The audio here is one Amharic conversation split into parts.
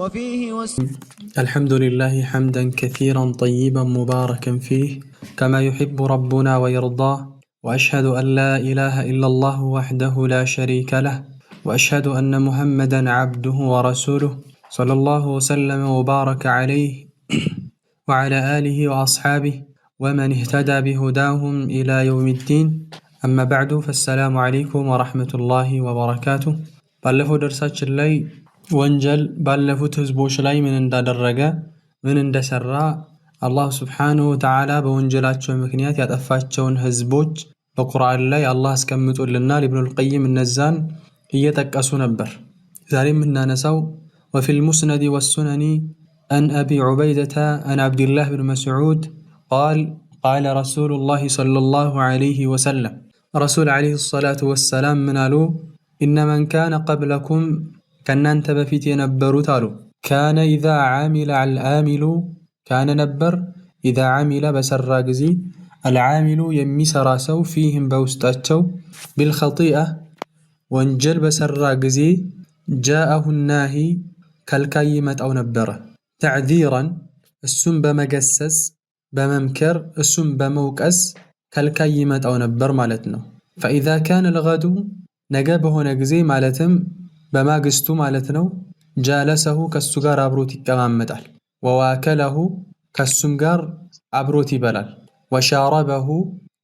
وفيه الحمد لله حمدا كثيرا طيبا مباركا فيه كما يحب ربنا ويرضاه، وأشهد أن لا إله إلا الله وحده لا شريك له، وأشهد أن محمدا عبده ورسوله صلى الله وسلم وبارك عليه وعلى آله وأصحابه ومن اهتدى بهداهم إلى يوم الدين. أما بعد فالسلام عليكم ورحمة الله وبركاته. ባለፈው ደርሳችን ላይ ወንጀል ባለፉት ህዝቦች ላይ ምን እንዳደረገ ምን እንደሰራ አላህ Subhanahu Wa Ta'ala በወንጀላቸው ምክንያት ያጠፋቸውን ህዝቦች በቁርአን ላይ አላህ አስቀምጦልናል። ኢብኑል ቀይም እነዛን እየጠቀሱ ነበር። ዛሬ የምናነሳው وفي المسند والسنن عن أبي عبيدة عن عبد الله بن مسعود قال رسول الله صلى الله عليه وسلم رسول عليه الصلاة والسلام منالو إن من كان قبلكم كنانت بفيت ينبروا تالو كان إذا عامل العامل كان نبر إذا عمل بسر قزي العامل يمسر سو فيهم بوستاتشو بالخطيئة وانجل بسر قزي جاءه الناهي كالكيمة أو نبره تعذيرا السم بمقسس بممكر السم بموكس كالكيمة أو نبر مالتنا. فإذا كان الغدو نجابه نجزي مالتم بماقستو مالتنو جالسه كالسجار عبروتي كمان مدال وواكله كالسمجار عبروتي بلال وشاربه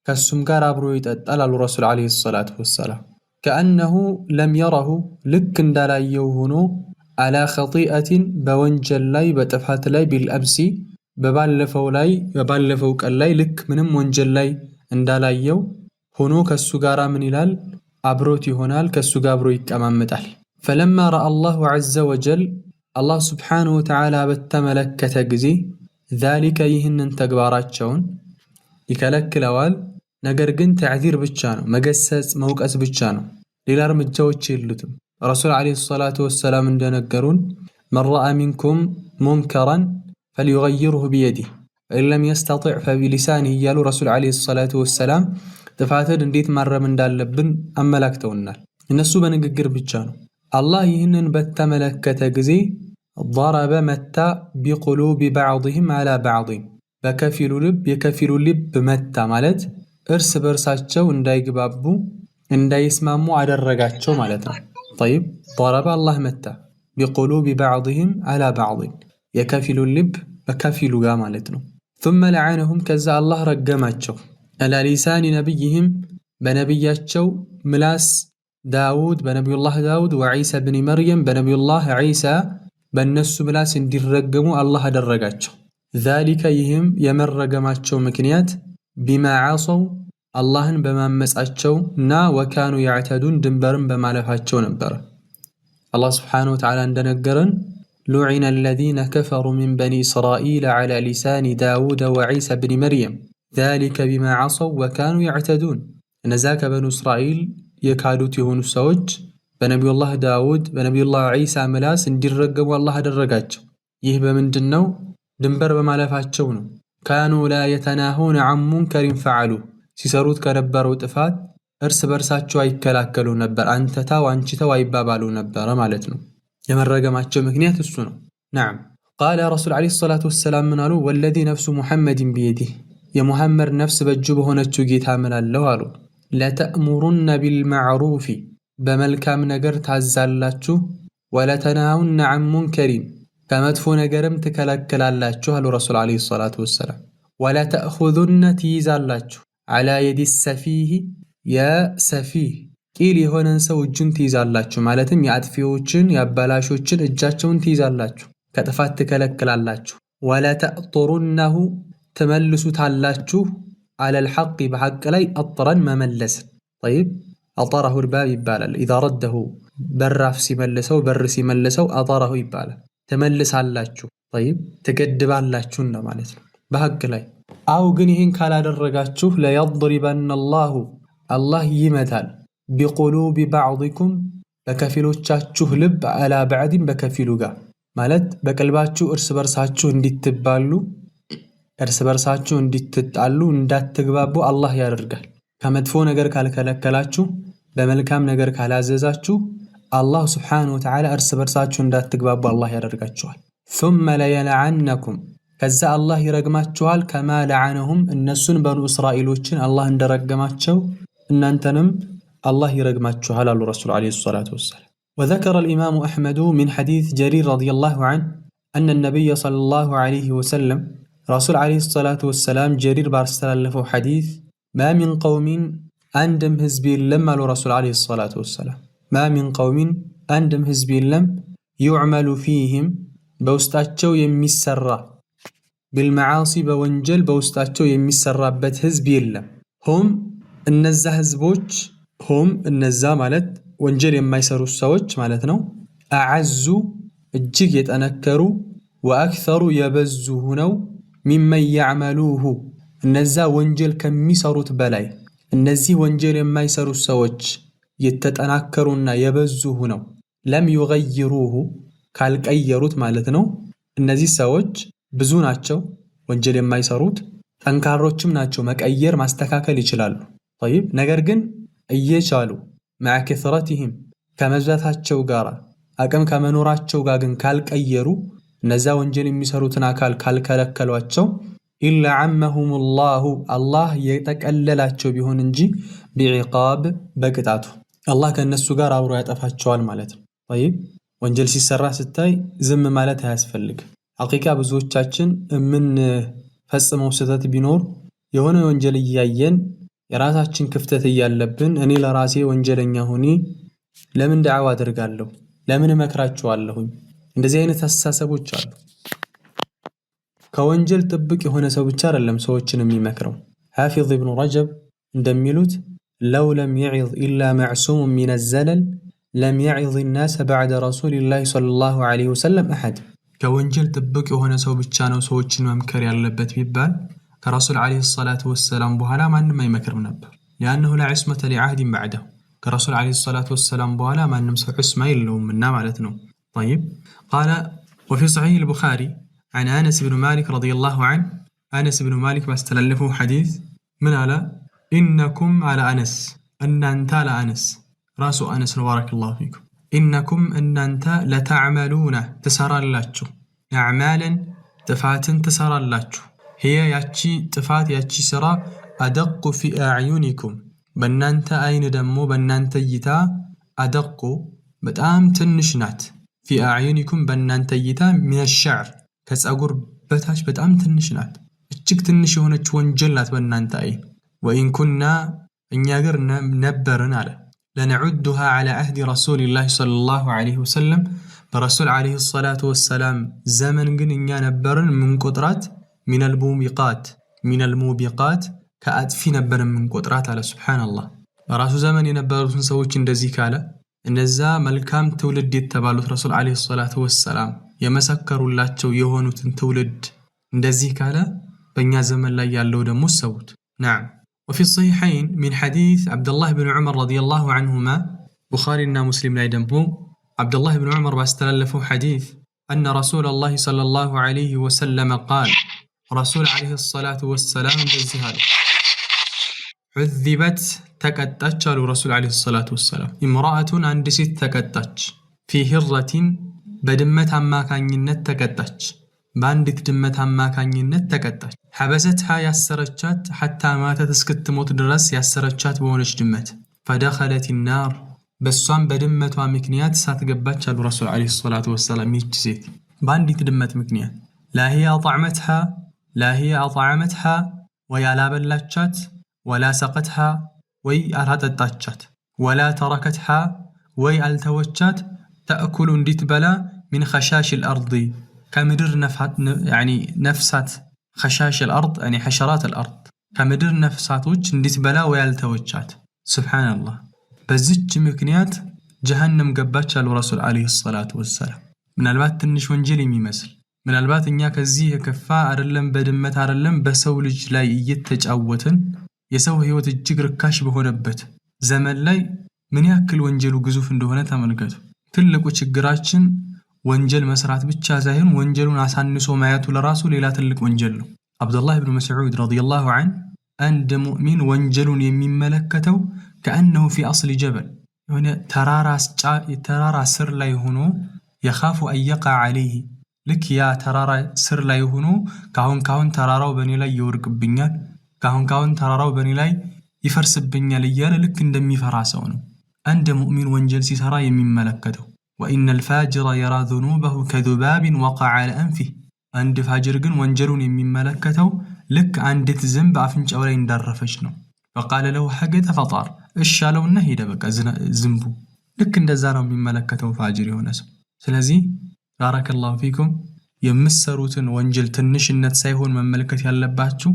كالسمجار عبروتي أتلال الرسول عليه الصلاة والسلام كأنه لم يره لكن دلا يوهنو على خطيئة بونجل لاي بتفحت لاي بالأمس ببالفو لاي ببالفوك اللاي لك منم ونجل لاي اندالا يو هنو كالسجارة من إلال عبروتي هنال كالسجابروي كمان مدال. فلما رأى الله عز وجل الله سبحانه وتعالى بتملكة جزي ذلك يهنن تجبارات شون يكلك الأول نجرجن تعذير بتشانو مجسس موقس بتشانو للارم الجوتش اللتم رسول عليه الصلاة والسلام عندنا نجرون من رأى منكم منكرا فليغيره بيده فإن لم يستطع فبلسانه يالو رسول عليه الصلاة والسلام تفاتر نديت مرة من دال لبن أملاكته النار الناس بنجر بتشانو الله يهنن بتملكة جزي ضرب متى بقلوب بعضهم على بعض بكفل لب يكفل لب متى مالت ارس برساتشو انداي قبابو انداي اسمامو على الرقاتشو مالتنا. طيب ضرب الله متى بقلوب بعضهم على بعض يكفل اللب بكفل قا مالتنا. ثم لعنهم كذا الله رقماتشو على لسان نبيهم بنبياتشو ملاس داود بنبي الله داود وعيسى بن مريم بنبي الله عيسى بنسو ملاس اندي الرقمو الله درقاتشو ذلك يهم يمر رقماتشو مكنيات بما عاصوا اللهن بما مسعاتشو نا وكانوا يعتدون دنبرن بما لفاتشو نبر. الله سبحانه وتعالى عندنا قرن لعن الذين كفروا من بني إسرائيل على لسان داود وعيسى بن مريم ذلك بما عصوا وكانوا يعتدون. نزاك بنو إسرائيل يكادوت يهون السوج بنبي الله داود بنبي الله عيسى ملاس اندي الرقم والله درقاتشو يهب من جنو دنبر بما لفاتشونو كانوا لا يتناهون عن منكر فعلوا سيسروت كنبروا طفات ارس برساتشو አይከላከሉ ነበር አንተታ ዋንቺታ አይባባሉ ነበር ማለትነው። የመረገማቸው ምክንያት እሱ ነው። نعم قال رسول عليه الصلاة والسلام من قالوا والذي نفس محمد بيده يا محمد نفس بجو بهونچو ጌታ ምናለው አሉ لتأمرن بالمعروف بملكام نجر تعزالاችሁ ولا تنهون عن منكر كمدفو نجرم تكلكلالاችሁ አሉ رسول عليه الصلاة والسلام ولا تأخذن تيزالاችሁ على يد السفيه يا سفيه ቂል የሆነን ሰው እጁን ትይዛላችሁ ማለትም ያጥፊዎችን ያባላሾችን እጃቸውን ትይዛላችሁ ከጥፋት ትከለክላላችሁ ولا تأطرنه تملسوታላችሁ على الحق بحق لاي أطرا مملس. طيب أطره الباب يبالا إذا رده براف سيملسو بر سيملسو أطره يبالا تملس علاچو. طيب تقدب علاچو معناتنو بحق لاي أو جنيهن كالا درقاتشو لا يضربن الله يمثال بقلوب بعضكم بكفلوچاچو لب على بعد بكفلوغا مالت بقلباچو ارس برساچو እንዲትባሉ እርስ በርሳችሁ እንድትጣሉ እንዳትግባቡ አላህ ያደርጋል። ከመጥፎ ነገር ካልከለከላችሁ በመልካም ነገር ካላዘዛችሁ الله سبحانه وتعالى أرس برساتشون دات تقباب الله يرقاتشوال ثم ليلعنكم كذا الله يرقماتشوال كما لعنهم النسون بنو إسرائيلوچن الله اندرقماتشو إن أنتنم الله يرقماتشوال على الرسول عليه الصلاة والسلام. وذكر الإمام أحمد من حديث جرير رضي الله عنه أن النبي صلى الله عليه وسلم رسول عليه الصلاة والسلام جرير بارستلال له حديث ما من قوم عندم هزبي لما رسول عليه الصلاة والسلام ما من قوم عندم هزبي لم يعمل فيهم بوستاتشو يمسرّا بالمعاصي بونجل بوستاتشو يمسرّا بت هزبي لم هم النزا هزبوش هم النزا مالت ወንጀል የማይሰሩ ሰዎች ማለት ነው አዓዙ እጅግ የተነከሩ ወአክثሩ የበዙ ሆነው ሚመን ያዕመሉሁ እነዛ ወንጀል ከሚሰሩት በላይ እነዚህ ወንጀል የማይሰሩ ሰዎች የተጠናከሩና የበዙ ሆነው ለም ይغيሩሁ ካልቀየሩት ማለት ነው እነዚህ ሰዎች ብዙ ናቸው ወንጀል የማይሰሩት ጠንካሮችም ናቸው መቀየር ማስተካከል ይችላሉ طيب ነገር ግን እየቻሉ مع كثرتهم ከመዛታቸው ጋር አቅም ከመኖራቸው ጋር ግን ካልቀየሩ እነዛ ወንጀል የሚሰሩትን አካል ካልከለከሏቸው ኢላ عمهم الله የተቀለላቸው ቢሆን እንጂ بعقاب በቅጣቱ አላህ ከነሱ ጋር አብሮ ያጠፋቸዋል ማለት ነው طيب ወንጀል ሲሰራ ስታይ ዝም ማለት አያስፈልግ ሐቂቃ ብዙዎቻችን ምን ፈጽመው ስህተት ቢኖር የሆነ ወንጀል እያየን የራሳችን ክፍተት እያለብን እኔ ለራሴ ወንጀለኛ ሆኜ ለምን ዳዕዋ አደርጋለሁ ለምን መከራቸዋለሁ እንደዚህ አይነት አስተሳሰቦች አሉ ከወንጀል ጥብቅ የሆነ ሰው ብቻ አይደለም ሰዎችን የሚመክረው ሐፊዝ ኢብኑ ረጀብ እንደሚሉት لو لم يعظ إلا معصوم من الزلل لم يعظ الناس بعد رسول الله صلى الله عليه وسلم أحد ከወንጀል ጥብቅ የሆነ ሰው ብቻ ነው ሰዎችን መምከር ያለበት ቢባል كرسول عليه الصلاة والسلام بوهلا ما نما يمكرم نبر لأنه لا عصمة لعهد بعده كرسول عليه الصلاة والسلام بوهلا ما نمسح عصمة إلا منا مالتنا طيب قال وفي صحيح البخاري عن أنس بن مالك رضي الله عنه أنس بن مالك باستلفه حديث من على إنكم على أنس أن أنت على أنس رأس أنس بارك الله فيكم إنكم أن أنت لتعملون تسرى اللاتشو أعمالا تفات تسرى اللاتشو هي ياتشي تفات ياتشي سرا أدق في أعينكم بنانت أين دمو بنانت يتا أدق بتأم تنشنات في أعينكم بنانت يتا من الشعر كس أقول بتاش بتأم تنشنات اتشك تنشي هنا تونجلات بنانت أين وإن كنا إن يقر نبرنا على لنعدها على عهد رسول الله صلى الله عليه وسلم برسول عليه الصلاة والسلام زمن قن إن نبرن من قطرات من الموبقات كأدفي نبر من قطرات على سبحان الله براسو زمن ينبروا سنسوش اندزي كالا እነዛ መልካም ትውልድ የተባሉት ረሱል አለይሂ ሰላቱ ወሰላም የመሰከሩላቸው የሆኑትን ትውልድ እንደዚህ ካለ በእኛ ዘመን ላይ ያለው ደግሞ ሰውት نعم وفي الصحيحين من حديث عبد الله بن عمر رضي الله عنهما بخاري ومسلم لا يدمبو عبد الله بن عمر باستلفوا حديث أن رسول الله صلى الله عليه وسلم قال رسول عليه الصلاة والسلام بالزهاد عذبت تكتتش رسول عليه الصلاة والسلام امرأة عند ست تكتتش في هرة بدمت عما كان ينت تكتتش باندت دمت عما كان ينت تكتتش حبستها يسرتشات حتى ماتت اسكت موت درس يسرتشات بونش دمت فدخلت النار بسوان بدمت ومكنيات ساتقبتش الرسول عليه الصلاة والسلام يجزيت باندت دمت مكنيات لا هي أطعمتها ويا لا بلتشات ولا سقتها وي أرهدتشات ولا تركتها وي ألتوتشات تأكل انديت بلا من خشاش الأرض كمدر يعني نفسات خشاش الأرض يعني حشرات الأرض كمدر نفسات وجه انديت بلا وي ألتوتشات سبحان الله بزج مكنيات جهنم قبتش الرسول عليه الصلاة والسلام من البات تنش وانجلي ميمثل من البات إنيا كزيه كفا أرلم بدمت أرلم بسو لج لاي يتجاوتن يسوي هيوت الجقر كاش بهونبت زمن لاي من يأكل وانجل وجزوف اندهونه تملكته تلقوا تجقراتشن وانجل مسرات بتشازاهن وانجلون عسان نسو ماياتو لراسو ليلا تلق وانجلو عبد الله بن مسعود رضي الله عنه عند مؤمن وانجلون يمين ملكته كأنه في أصل جبل የሆነ ተራራ ስር ላይ ሆኖ የኻፉ አየቃ ዐለይህ ልክ ያ ተራራ ስር ላይ ሆኖ ካሁን ተራራው በእኔ ላይ ይወርቅብኛል፣ ካሁን ተራራው በእኔ ላይ ይፈርስብኛል እያለ ልክ እንደሚፈራ ሰው ነው አንድ ሙእሚን ወንጀል ሲሰራ የሚመለከተው። ወኢነል ፋጅረ የራ ዙኑበሁ ከዙባቢን ወቀዐ ዐለ አንፊህ አንድ ፋጅር ግን ወንጀሉን የሚመለከተው ልክ አንዲት ዝንብ አፍንጫው ላይ እንዳረፈች ነው። ፈቃለ ለሁ ሐገተ ፈጣር እሻለውና ሄደ። በቃ ዝንቡ ልክ እንደዛ ነው የሚመለከተው ፋጅር የሆነ ሰው። ስለዚህ ባረከላሁ ፊኩም የምትሰሩትን ወንጀል ትንሽነት ሳይሆን መመልከት ያለባችሁ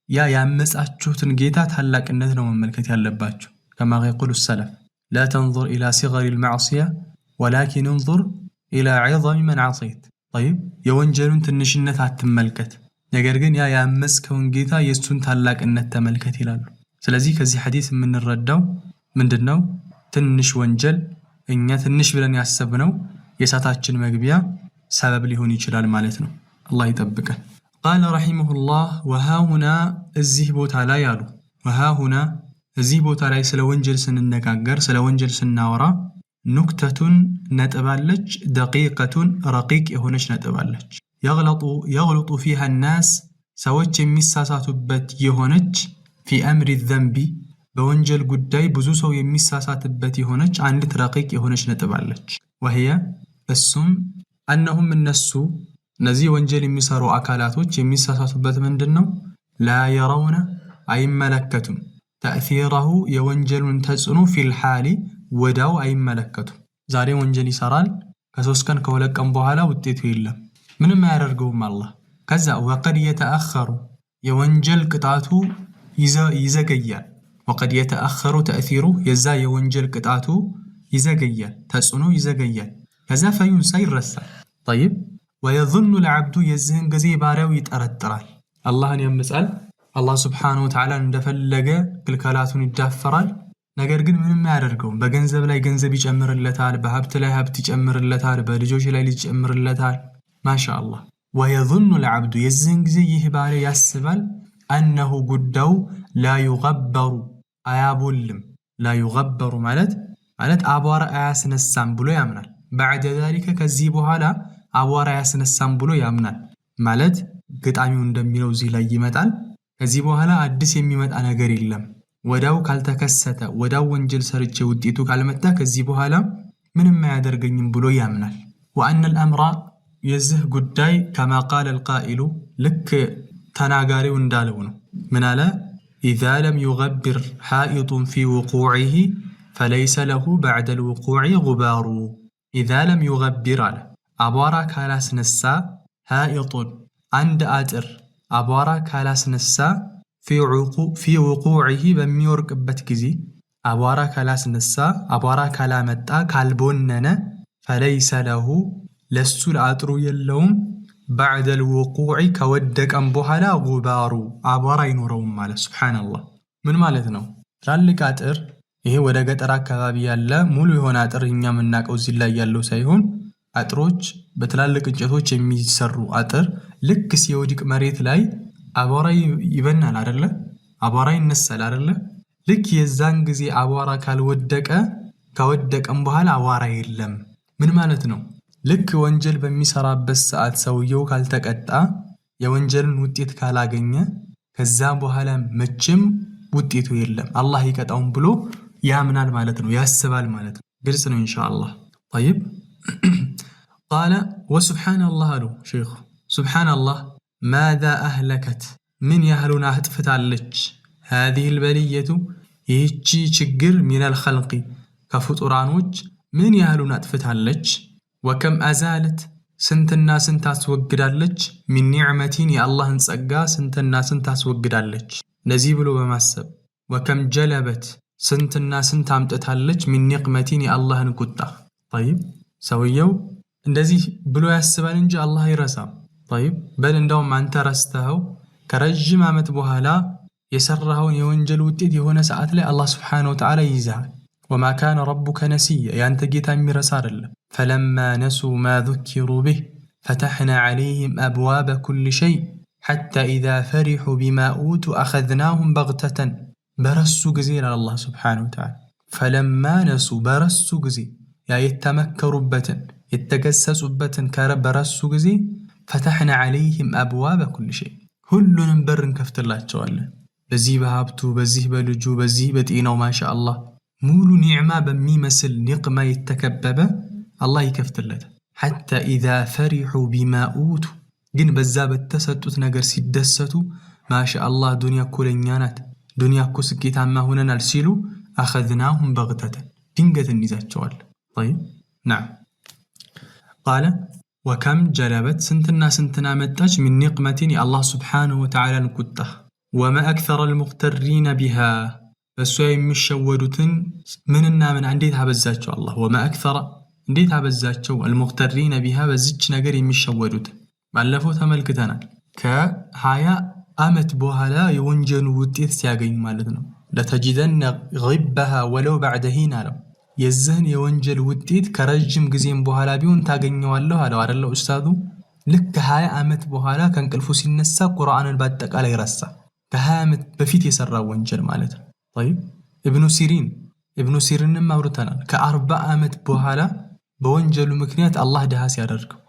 ያ ያመጻችሁትን ጌታ ታላቅነት ነው መመልከት ያለባችሁ። ከማ የቁሉ ሰለፍ ላ ተንዙር ኢላ ሲገሪል መዕሲያ ወላኪን እንዙር ኢላ ዒዘሚ መን ዐሰይት። ጠይብ የወንጀሉን ትንሽነት አትመልከት፣ ነገር ግን ያ ያመጽከውን ጌታ የእሱን ታላቅነት ተመልከት ይላሉ። ስለዚህ ከዚህ ሐዲስ የምንረዳው ምንድነው? ትንሽ ወንጀል እኛ ትንሽ ብለን ያሰብነው የእሳታችን መግቢያ ሰበብ ሊሆን ይችላል ማለት ነው። አላህ ይጠብቀን። ቃለ ረሒመሁላህ ወሃሁና እዚህ ቦታ ላይ አሉ ወሃሁና እዚህ ቦታ ላይ ስለ ወንጀል ስንነጋገር ስለ ወንጀል ስናወራ ኑክተቱን ነጥባለች፣ ደቂቀቱን ረቂቅ የሆነች ነጥባለች። የግለጡ ፊሃ ናስ ሰዎች የሚሳሳቱበት የሆነች ፊ አምሪ ዘንቢ በወንጀል ጉዳይ ብዙ ሰው የሚሳሳትበት የሆነች አንዲት ረቂቅ የሆነች ነጥባለች። ወህየ እሱም አነሁም እነዚህ ወንጀል የሚሰሩ አካላቶች የሚሳሳቱበት ምንድን ነው? ላ የረውነ አይመለከቱም፣ ተእሲረሁ የወንጀሉን ተጽዕኖ ፊል ሓሊ ወዳው አይመለከቱም። ዛሬ ወንጀል ይሰራል፣ ከ3 ቀን ከ2 ቀን በኋላ ውጤቱ የለም፣ ምንም አያደርገውም አላህ። ከዛ ወቀድ የተአኸሩ የወንጀል ቅጣቱ ይዘገያል። ወቀድ የተአኸሩ ተእሲሩ የዛ የወንጀል ቅጣቱ ይዘገያል፣ ተጽዕኖ ይዘገያል። ከዛ ፈዩንሳ ይረሳል። ጠይብ ወየظኑ ልዓብዱ የዚህን ጊዜ ባሪያው ይጠረጥራል፣ አላህን ያምጻል፣ አላህ ስብሓነሁ ወተዓላ እንደፈለገ ክልከላቱን ይዳፈራል። ነገር ግን ምንም አያደርገውም። በገንዘብ ላይ ገንዘብ ይጨምርለታል፣ በሀብት ላይ ሀብት ይጨምርለታል፣ በልጆች ላይ ልጅ ይጨምርለታል። ማሻአላህ። ወየظኑ ልዓብዱ የዚህን ጊዜ ይህ ባሪያ ያስባል አነሁ ጉዳዩ ላ ዩገበሩ አያቦልም። ላ ዩገበሩ ማለት አቧራ አያስነሳም ብሎ ያምናል። ባዕደ ዛሊከ ከዚህ በኋላ አቧራ አያስነሳም ብሎ ያምናል ማለት ገጣሚው እንደሚለው እዚህ ላይ ይመጣል። ከዚህ በኋላ አዲስ የሚመጣ ነገር የለም። ወዳው ካልተከሰተ ወዳው ወንጀል ሰርቼ ውጤቱ ካልመጣ ከዚህ በኋላ ምንም አያደርገኝም ብሎ ያምናል። ወአነል አምራ የዚህ ጉዳይ ከማ ቃለ አልቃኢሉ ልክ ተናጋሪው እንዳለው ነው። ምን አለ? ኢዛ ለም ዩገቢር ሓኢጡን ፊ ውቁዒሂ ፈለይሰ ለሁ ባዕደል ውቁዒ ጉባሩ። ኢዛ ለም ዩገቢር አለ አቧራ ካላስነሳ ሓኢጡን አንድ አጥር አቧራ ካላስነሳ ፊ ውቁዒሂ በሚወርቅበት ጊዜ አቧራ ካላስነሳ አቧራ ካላመጣ ካልቦነነ ፈለይሰ ለሁ ለሱ ለአጥሩ የለውም ባዕደል ውቁዒ ከወደቀም በኋላ ጉባሩ አቧራ አይኖረውም ማለት። ሱብሓነላህ ምን ማለት ነው? ትላልቅ አጥር ይሄ ወደ ገጠር አካባቢ ያለ ሙሉ የሆነ አጥር እኛ የምናውቀው እዚህ ላይ ያለው ሳይሆን አጥሮች በትላልቅ እንጨቶች የሚሰሩ አጥር ልክ ሲወድቅ መሬት ላይ አቧራ ይበናል አይደለ? አቧራ ይነሳል አይደለ? ልክ የዛን ጊዜ አቧራ ካልወደቀ ከወደቀም በኋላ አቧራ የለም። ምን ማለት ነው? ልክ ወንጀል በሚሰራበት ሰዓት ሰውየው ካልተቀጣ የወንጀልን ውጤት ካላገኘ ከዛ በኋላ መቼም ውጤቱ የለም አላህ ይቀጣውን ብሎ ያምናል ማለት ነው፣ ያስባል ማለት ነው። ግልጽ ነው ኢንሻአላህ። طيب قال وسبحانallah አሉ ሼኹ ሱብሓነላህ ማذا أهلكت ምን ያህሉን አጥፍታለች هذه البلية ይህቺ ችግር من الخلق ከፍጡራኖች ምን ያህሉን አጥፍታለች ወከም አዛለት ስንትና ስንት አስወግዳለች ሚን ኒዕመቲን የአላህን ጸጋ ስንትና ስንት አስወግዳለች ለዚህ ብሎ በማሰብ ወከም ጀለበት ስንትና ስንት አምጥታለች ሚን ኒቅመቲን የአላህን ቁጣ። طيب ሰውየው እንደዚህ ብሎ ያስባል እንጂ አላህ አይረሳም። طيب በል እንደውም አንተ ረስተኸው ከረጅም ዓመት በኋላ የሰራኸውን የወንጀል ውጤት የሆነ ሰዓት ላይ አላህ ስብሓነሁ ወተዓላ ይይዛል። ወማ ካነ ረቡከ ነሲያ ያንተ ጌታ የሚረሳ አይደለም። ፈለማ ነሱ ማ ذكሩ ብህ ፈተሕና ዓለይህም አብዋበ ኩል ሸይ ሐታ ኢዛ ፈሪሑ ቢማ ኡቱ አኸዝናሁም በግተተን በረሱ ጊዜ ይላል አላህ ስብሓነሁ ወተዓላ። فلما نسوا برسوا جزي يا يتمكروا بتن يتجسسوا بتن كرب برسوا جزي فتحنا عليهم أبواب كل شيء كلنا نبرن كفت الله تعالى بزي بهابتو بزيه بلجو بزيه بتقينا وما شاء الله مولو نعمة بمي مسل نقمة يتكبب الله يكفت الله حتى إذا فرحوا بما أوتوا جن بزاب التستوت نجر سيدستو ما شاء الله دنيا كولنيانات دنيا كوسكيت عما هنا نرسلو أخذناهم بغتة دنجة النزات جوال طيب نعم قال وكم جلبت سنتنا متاج من نقمة الله سبحانه وتعالى نكته وما أكثر المغترين بها بس مش شودتن من عنديتها بزاتشو الله وما أكثر عنديتها بزاتشو المغترين بها بزيتش نجري مش شودتن ባለፈው ተመልክተናል ከ20 ዓመት በኋላ የወንጀሉ ውጤት ሲያገኝ ማለት ነው ለተጂደነ غبها ولو بعد حين አለው የዚህን የወንጀል ውጤት ከረጅም ጊዜም በኋላ ቢሆን ታገኘዋለህ አለው አይደል ኡስታዱ ልክ 20 ዓመት በኋላ ከንቅልፉ ሲነሳ ቁርአንን በአጠቃላይ ረሳ ከ20 ዓመት በፊት የሰራው ወንጀል ማለት ነው طيب ኢብኑ ሲሪንም አውርተናል ከ40 ዓመት በኋላ በወንጀሉ ምክንያት አላህ ደሃ ሲያደርገው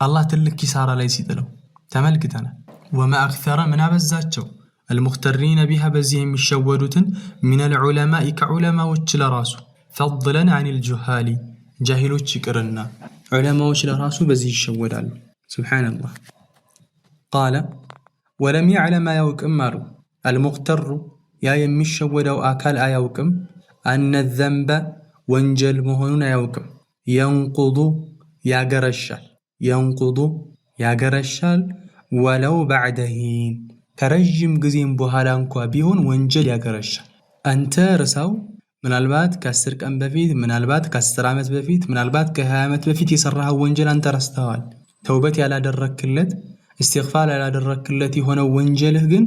الله تلك كسارة ليس له تملكتنا وما أكثر من أبزاتشو المخترين بها بزيهم الشودة من العلماء كعلماء وشل راسو فضلا عن الجهال جاهلو تشكرنا علماء وشل راسو بزي الشودال سبحان الله قال ولم يعلم ما يوكم مارو المغتر يا يمي الشود وآكال آيوكم أن الذنب وانجل مهنون يوكم ينقض يا قرشال ينقض يا قرشال ولو بعد حين كرجم جزيم بوهالانكوا بيهون وانجل يا قرشال أنت رساو من البات كسر كم بفيت من البات كسر عمت بفيت من البات كهامت بفيت يسرها وانجل أنت رستوال توبتي على درك كلت استغفار على درك كلتي هنا وانجله جن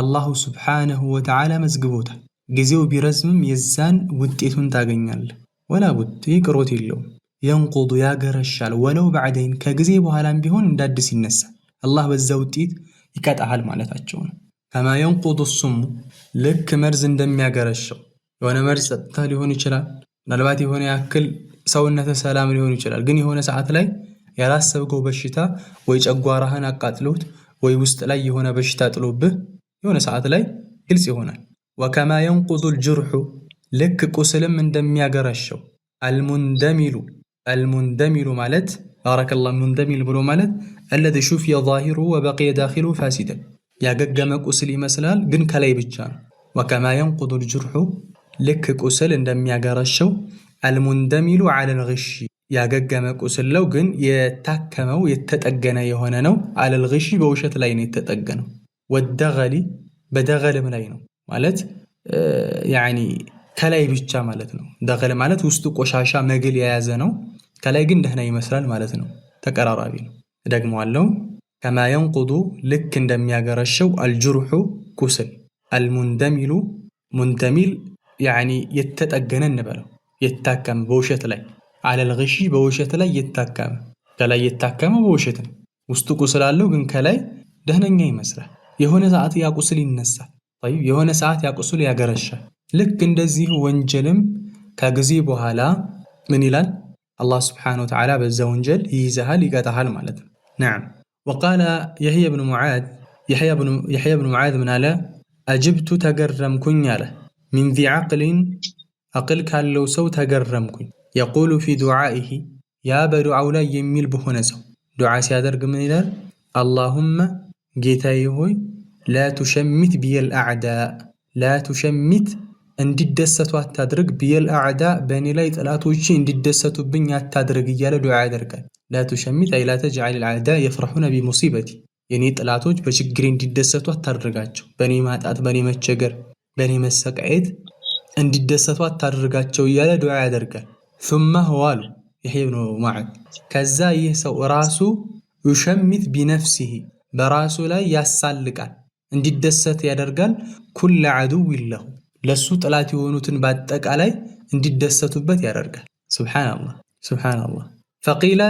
الله سبحانه وتعالى مزقبوته جزيو برزم يزان وديتون تاجنيال ولا بد يقروتي اللوم ينقض يا قرشال ولو بعدين كجزي بوهالان بيهون ندادس النسا الله بالزوتيت يكاتعال مالتاچون كما ينقض الصم لك مرز دم يا قرشو وانا مرز تالي هون يشلال نلباتي هون ياكل سوነት ሰላም ሊሆን ይችላል ግን የሆነ ሰዓት ላይ ያላሰብከው በሽታ ወይ ጨጓራህን አቃጥሎት ወይ ውስጥ ላይ የሆነ በሽታ ጥሎብህ የሆነ ሰዓት ላይ ግልጽ ይሆናል وكما ينقض الجرح لك ቁስልም እንደሚያገረሸው المندمل مالت بارك الله المندمل بلو مالت الذي شوفي ظاهره وبقي داخله فاسدا يا قجم قسل مسلال جن كلاي بتشان وكما ينقض الجرح لك قسل عندما يجرشوا المندمل على الغش يا قجم قسل لو جن يتكمو يتتأجنا يهوننو على الغش بوشة لين يتتأجنا والدغل بدغل ملاينو مالت يعني كلاي بيتشا مالتنا دغل مالت وسط ቆሻሻ መግል የያዘ ነው ከላይ ግን ደህና ይመስላል ማለት ነው ተቀራራቢ ነው ደግሞአለው كما ينقض لك እንደሚያገረሸው الجرح ቁስል المندمل منتمل يعني يتጠገነ እንበለው يتታከም በውሸት ላይ على الغش በውሸት ላይ يتታከም ከላይ يتታከመ በውሸት ነው ውስጡ ቁስል አለው ግን ከላይ ደህነኛ ይመስላል የሆነ ሰዓት ያ ቁስል ይነሳል طيب የሆነ ሰዓት ያ ቁስል ያገረሻል لك እንደዚህ ወንጀልም ከጊዜ በኋላ ምን ይላል الله سبحانه وتعالى بዛ ወንጀል ይይዛል ይቀጣሃል ማለት ነው نعم وقال يحيى بن معاذ من አለ اجبت تجرمكኝ አለ من ذي عقل ካለው ሰው ተገረምኩኝ يقول في دعائه يا በዱዓው ላይ የሚል በሆነ ሰው ዱዓ ሲያደርግ ምን ይላል اللهم ጌታዬ ሆይ لا تشمت بي الاعداء لا تشمت እንዲደሰቱ አታድርግ ቢል አዕዳ በእኔ ላይ ጠላቶቼ እንዲደሰቱብኝ አታድርግ እያለ ዱዓ ያደርጋል لا تشمت أي لا تجعل الأعداء يفرحون بمصيبتي የኔ ጠላቶች በችግሬ እንዲደሰቱ አታድርጋቸው በእኔ ማጣት በእኔ መቸገር በእኔ መሰቃየት እንዲደሰቱ አታድርጋቸው እያለ ዱዓ ያደርጋል ثم هو يحيى بن معاذ ከዛ ይህ ሰው ራሱ يشمت بنفسه በራሱ ላይ ያሳልቃል እንዲደሰት ያደርጋል كل عدو له ለሱ ጠላት የሆኑትን በአጠቃላይ እንዲደሰቱበት ያደርጋል سبحان الله فقيل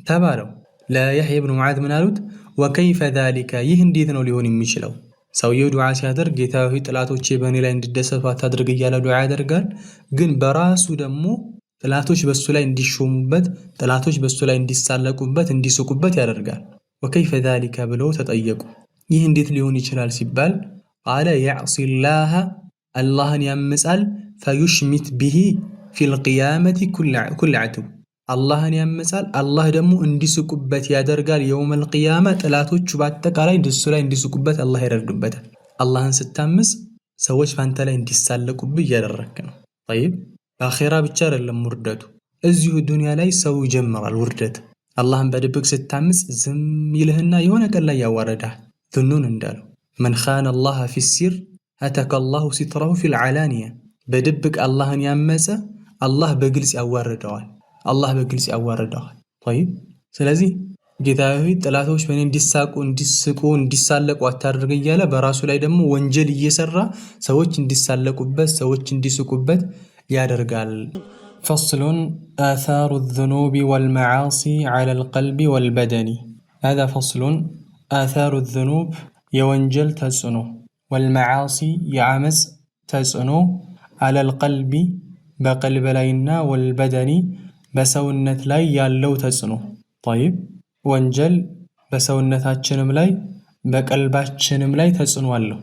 ተባለው ለيحيى بن معاذ ምን አሉት وكيف ذلك ይህ እንዴት ነው ሊሆን የሚችለው ሰውየው ዱዓ ሲያደርግ ጌታዬ ሆይ ጥላቶቼ በእኔ ላይ እንዲደሰቱ አታድርግ እያለ ዱዓ ያደርጋል። ግን በራሱ ደግሞ ጥላቶች በሱ ላይ እንዲሾሙበት፣ ጥላቶች በሱ ላይ እንዲሳለቁበት፣ እንዲስቁበት ያደርጋል። ወከይፈ ዛሊከ ብለው ተጠየቁ። ይህ እንዴት ሊሆን ይችላል ሲባል ቃለ ያዕሲላህ አላህን ያምጻል፣ ፈዩሽሚት ቢሂ ፊል ቂያመቲ ኩል ዐድው አላህን ያምጻል፣ አላህ ደግሞ እንዲስቁበት ያደርጋል። የውመል ቂያማ ጥላቶቹ በአጠቃላይ እሱ ላይ እንዲስቁበት አላህ ያደርግበታል። አላህን ስታምጽ ሰዎች ባንተ ላይ እንዲሳለቁብህ እያደረክ ነው። ጠይብ በአኼራ ብቻ አይደለም ውርደቱ፣ እዚሁ ዱንያ ላይ ሰው ይጀምራል ውርደት። አላህን በድብቅ ስታምጽ ዝም ይልህና የሆነ ቀን ላይ ያዋረዳል። ዙኑን እንዳለው መን ኻነ አላህ ፊሲር አተከ አላሁ ሲትረሁ ፊል ዓላንያ በድብቅ አላህን ያመፀ አላህ በግልጽ ያዋርደዋል። አላህ በግልጽ ያዋርደዋል። ጠይብ ስለዚህ ጌታዬ ጥላቶች በእኔ እንዲሳቁ፣ እንዲስቁ፣ እንዲሳለቁ አታድርግ እያለ በራሱ ላይ ደግሞ ወንጀል እየሰራ ሰዎች እንዲሳለቁበት፣ ሰዎች እንዲስቁበት ያደርጋል። ፈስሉን አሳሩ ዙኑቢ ወልመዓሲ ዐለል ቀልቢ ወልበደኒ ሃዛ ፈስሉን አሳሩ ዙኑብ የወንጀል ተጽዕኖ፣ ወልመዓሲ የዓመፅ ተጽዕኖ፣ ዐለል ቀልቢ በቀልብ ላይና ወልበደኒ በሰውነት ላይ ያለው ተጽዕኖ። ጠይብ ወንጀል በሰውነታችንም ላይ በቀልባችንም ላይ ተጽዕኖ አለው።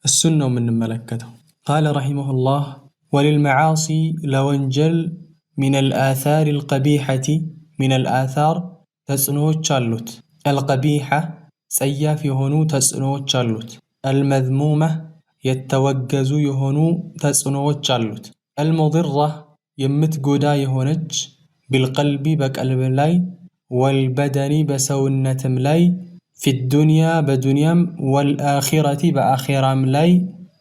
እሱን ነው የምንመለከተው። ቃለ ረሒመሁላህ ወሊልመዓሲ ለወንጀል ሚነል አሳሪል ቀቢሐቲ ሚነል አሳር ተጽዕኖዎች አሉት። አልቀቢሐ ጸያፍ የሆኑ ተጽዕኖዎች አሉት። አልመዝሙመ የተወገዙ የሆኑ ተጽዕኖዎች አሉት። አልሙድራ የምትጎዳ የሆነች ቢልቀልቢ በቀልብ ላይ ወልበደኒ በሰውነትም ላይ ፊዱንያ በዱንያም ወልአኺረቲ በአኺራም ላይ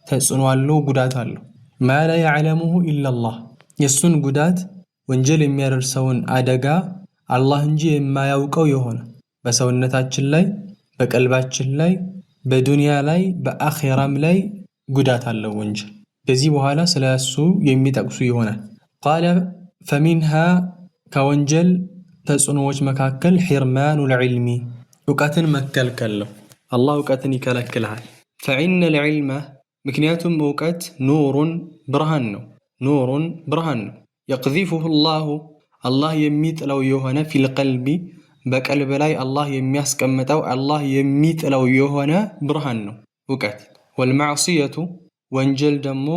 ተጽዕኖ አለው፣ ጉዳት አለው። ማ ላ ያዕለሙሁ ኢለላህ የእሱን ጉዳት ወንጀል የሚያደርሰውን አደጋ አላህ እንጂ የማያውቀው የሆነ በሰውነታችን ላይ በቀልባችን ላይ በዱንያ ላይ በአኺራም ላይ ጉዳት አለው ወንጀል። ከዚህ በኋላ ስለ እሱ የሚጠቅሱ ይሆናል። ቃለ ፈሚንሃ ከወንጀል ተጽዕኖዎች መካከል ሒርማኑል ዒልሚ እውቀትን መከልከል ነው። አላህ እውቀትን ይከለክልሃል። ፈኢነል ዒልመ ምክንያቱም እውቀት ኑሩን ብርሃን ነው። ኑሩን ብርሃን ነው። የቅዚፉሁ ላሁ አላህ የሚጥለው የሆነ ፊል ቀልቢ በቀልብ ላይ አላህ የሚያስቀምጠው አላህ የሚጥለው የሆነ ብርሃን ነው እውቀት። ወልማዕሲየቱ ወንጀል ደግሞ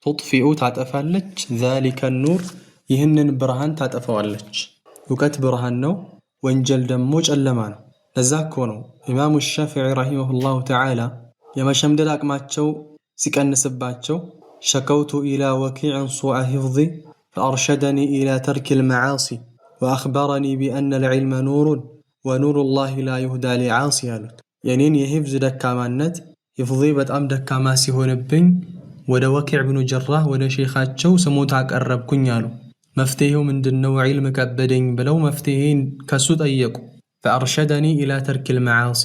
ቱጥፊኡ ታጠፋለች ዛሊከ ኑር ይህንን ብርሃን ታጠፋዋለች። እውቀት ብርሃን ነው፣ ወንጀል ደግሞ ጨለማ ነው። ለዛ እኮ ነው ኢማሙ ሻፊዒ ረሂመሁላሁ ተዓላ የመሸምደድ አቅማቸው ሲቀንስባቸው ሸከውቱ ኢላ ወኪዕን ሱዐ ሂፍዚ ፈአርሸደኒ ኢላ ተርኪል መዓሲ ወአኽበረኒ ቢአነል ዒልመ ኑሩን ወኑሩላሂ ላ ዩህዳ ሊዓሲ ያሉት። የኔን የሂፍዝ ደካማነት ሂፍዚ በጣም ደካማ ሲሆንብኝ ወደ ወኪዕ ብኑ ጀራህ ወደ ሼኻቸው ስሞታ አቀረብኩኝ አሉ። መፍትሄው ምንድነው? ዒልም ከበደኝ ብለው መፍትሄ ከሱ ጠየቁ። ፈአርሸደኒ ኢላ ተርኪል መዓሲ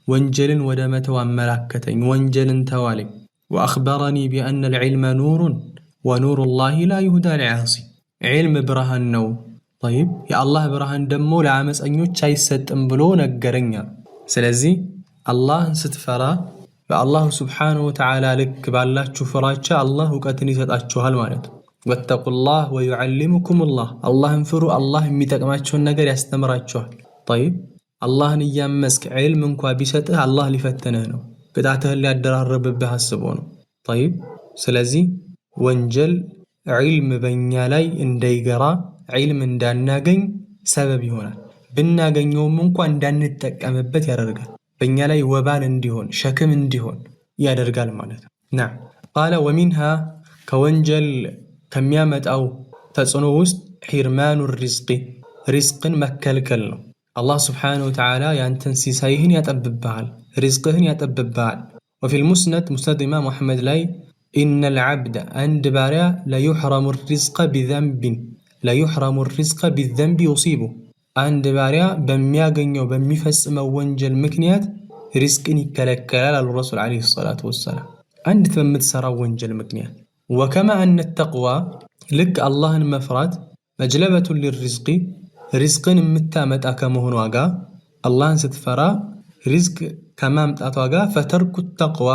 ወንጀልን ወደ መተው አመላከተኝ፣ ወንጀልን ተዋለኝ። ወአኽበረኒ ቢአነል ዒልመ ኑሩን ወኑሩላሂ ላ ዩህዳ ሊዓሲ ዒልም ብርሃን ነው፣ ጠይብ የአላህ ብርሃን ደግሞ ለአመፀኞች አይሰጥም ብሎ ነገረኛ። ስለዚህ አላህን ስትፈራ በአላሁ ስብሓነሁ ወተዓላ ልክ ባላችሁ ፍራቻ አላህ እውቀትን ይሰጣችኋል ማለት ነው። ወተቁላህ ወዩዓሊሙኩሙላህ አላህን ፍሩ፣ አላህ የሚጠቅማቸውን ነገር ያስተምራችኋል። ጠይብ አላህን እያመስክ ዒልም እንኳ ቢሰጥህ አላህ ሊፈትንህ ነው፣ ቅጣትህን ሊያደራርብብህ አስቦ ነው። ጠይብ ስለዚህ ወንጀል ዒልም በእኛ ላይ እንዳይገራ ዒልም እንዳናገኝ ሰበብ ይሆናል። ብናገኘውም እንኳ እንዳንጠቀምበት ያደርጋል። በእኛ ላይ ወባል እንዲሆን ሸክም እንዲሆን ያደርጋል ማለት ነው። ናም ቃለ ወሚንሃ ከወንጀል ከሚያመጣው ተጽዕኖ ውስጥ ሒርማኑ ሪዝቂ ሪዝቅን መከልከል ነው። አላህ ስብሓነሁ ወተዓላ ያንተን ሲሳይህን ያጠብብሃል፣ ሪዝቅህን ያጠብብሃል። ወፊል ሙስነድ ሙስነድ ኢማም አሕመድ ላይ ኢነል ዐብደ አንድ ባሪያ ለዩሕረሙ ሪዝቀ ቢዘንቢ ዩሲቡ አንድ ባሪያ በሚያገኘው በሚፈጽመው ወንጀል ምክንያት ሪዝቅን ይከለከላል አሉ ረሱል ዓለይሂ ሰላቱ ወሰላም። አንድ በምትሰራው ወንጀል ምክንያት። ወከማ አነ ተቅዋ ልክ አላህን መፍራት መጅለበቱን ሊርዝቂ ሪዝቅን የምታመጣ ከመሆኗ ጋር አላህን ስትፈራ ሪዝቅ ከማምጣቷ ጋር ፈተርኩ ተቅዋ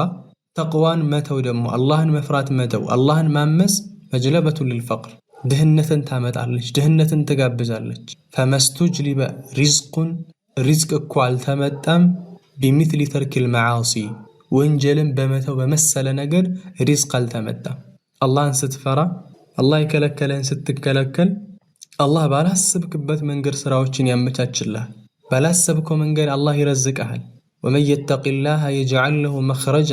ተቅዋን መተው ደግሞ አላህን መፍራት መተው አላህን ማመስ መጅለበቱን ልልፈቅር ድህነትን ታመጣለች፣ ድህነትን ትጋብዛለች። ፈመስቱጅሊበ ሪዝቁን ሪዝቅ እኮ አልተመጣም ቢሚትሊ ተርኪል መዓሲ ወንጀልን በመተው በመሰለ ነገር ሪዝቅ አልተመጣም። አላህን ስትፈራ አላህ የከለከለን ስትከለከል አላህ ባላሰብክበት መንገድ ስራዎችን ያመቻችልሃል። ባላሰብከው መንገድ አላህ ይረዝቅሃል። ወመን የተቂላህ የጅዐል ለሁ መኽረጃ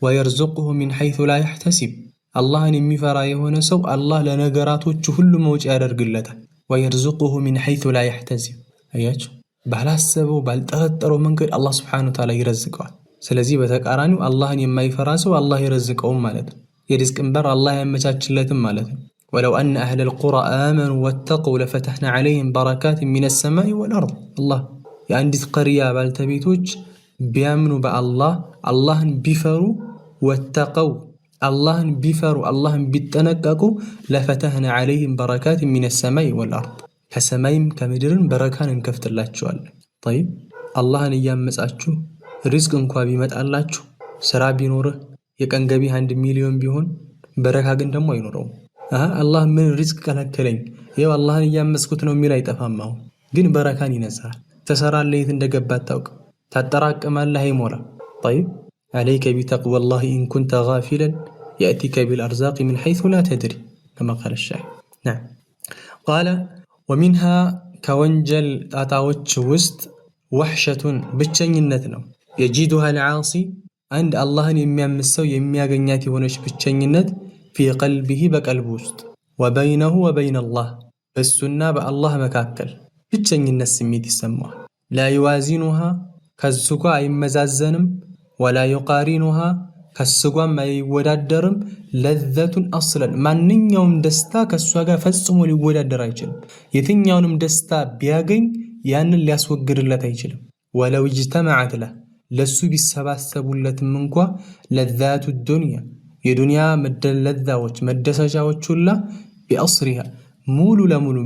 ወየርዙቅሁ ሚን ሐይሱ ላ የሕተሲብ አላህን የሚፈራ የሆነ ሰው አላህ ለነገራቶቹ ሁሉ መውጫ ያደርግለታል። ወየርዙቅሁ ሚን ሐይሱ ላ የሕተሲብ አያችሁ፣ ባላሰበው ባልጠረጠረው መንገድ አላህ ስብሓነሁ ወተዓላ ይረዝቀዋል። ስለዚህ በተቃራኒው አላህን የማይፈራ ሰው አላህ ይረዝቀውም ማለት ነው። የሪዝቅን በር አላህ ያመቻችለትም ማለት ነው። ወለው አነ አህለል ቁራ አመኑ ወተቁ ለፈተሕና ዐለይሂም በረካቲን ሚነ ሰማኢ ወልአርድ አላህ የአንዲት ቀርያ ባልተቤቶች ቢያምኑ በአላህ አላህን ቢፈሩ ወተቀው አላህን ቢፈሩ አላህን ቢጠነቀቁ ለፈተሕና ዐለይሂም በረካቲን ሚነ ሰማኢ ወልአርድ ከሰማይም ከምድርን በረካን እንከፍትላችኋለን። ጠይብ አላህን እያመጻችሁ ሪዝቅ እንኳ ቢመጣላችሁ ስራ ቢኖርህ የቀን ገቢ 1 ሚሊዮን ቢሆን በረካ ግን ደግሞ አይኖረውም። አላህ ምን ሪዝቅ ከለከለኝ ይኸው አላህን እያመስኩት ነው የሚል አይጠፋም። አሁን ግን በረካን ይነሳል። ትሰራለህ፣ የት እንደገባ አታውቅም። ታጠራቅማለህ፣ አይሞላ። ጠይብ ዐለይከ ቢተቅወላሂ ኢን ኩንተ ጋፊለን የእቲከ ቢልአርዛቂ ሚን ሐይሱ ላ ተድሪ ከማ ቃለ ሻዒር። ነዓም ቃለ ወሚንሃ ከወንጀል ጣጣዎች ውስጥ ወሕሸቱን ብቸኝነት ነው። የጂዱሃ ልዓሲ አንድ አላህን የሚያምስ ሰው የሚያገኛት የሆነች ብቸኝነት ፊ ቀልቢሂ በቀልቡ ውስጥ ወበይነሁ ወበይነ አላህ በእሱና በአላህ መካከል ብቸኝነት ስሜት ይሰማዋል። ላ ዩዋዚኑሃ ከሱ ጋር አይመዛዘንም፣ ወላ ዩቃሪኑሃ ከሱ ጋርም አይወዳደርም። ለዘቱን አስለን ማንኛውም ደስታ ከእሷ ጋር ፈጽሞ ሊወዳደር አይችልም። የትኛውንም ደስታ ቢያገኝ ያንን ሊያስወግድለት አይችልም። ወለው እጅተመዐት ለህ ለሱ ቢሰባሰቡለትም እንኳ ለዛቱ ዱንያ የዱንያ ለዛዎች መደሰቻዎች ሁላ ቢአስሪሃ ሙሉ ለሙሉ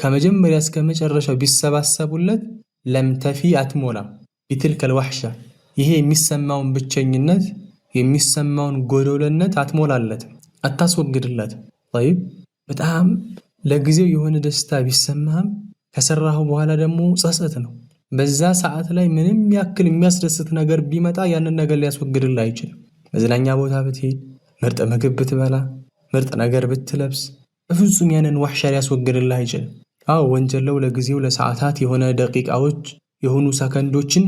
ከመጀመሪያ እስከ መጨረሻው ቢሰባሰቡለት ለምተፊ አትሞላም። ቢትልከል ወሕሻ ይሄ የሚሰማውን ብቸኝነት የሚሰማውን ጎዶልነት አትሞላለትም፣ አታስወግድለትም። ጠይብ በጣም ለጊዜው የሆነ ደስታ ቢሰማህም ከሰራሁ በኋላ ደግሞ ጸጸት ነው። በዛ ሰዓት ላይ ምንም ያክል የሚያስደስት ነገር ቢመጣ ያንን ነገር ሊያስወግድልህ አይችልም። መዝናኛ ቦታ ብትሄድ፣ ምርጥ ምግብ ብትበላ፣ ምርጥ ነገር ብትለብስ በፍጹም ያንን ወሕሻ ሊያስወግድልህ አይችልም። አዎ ወንጀለው ለጊዜው ለሰዓታት የሆነ ደቂቃዎች የሆኑ ሰከንዶችን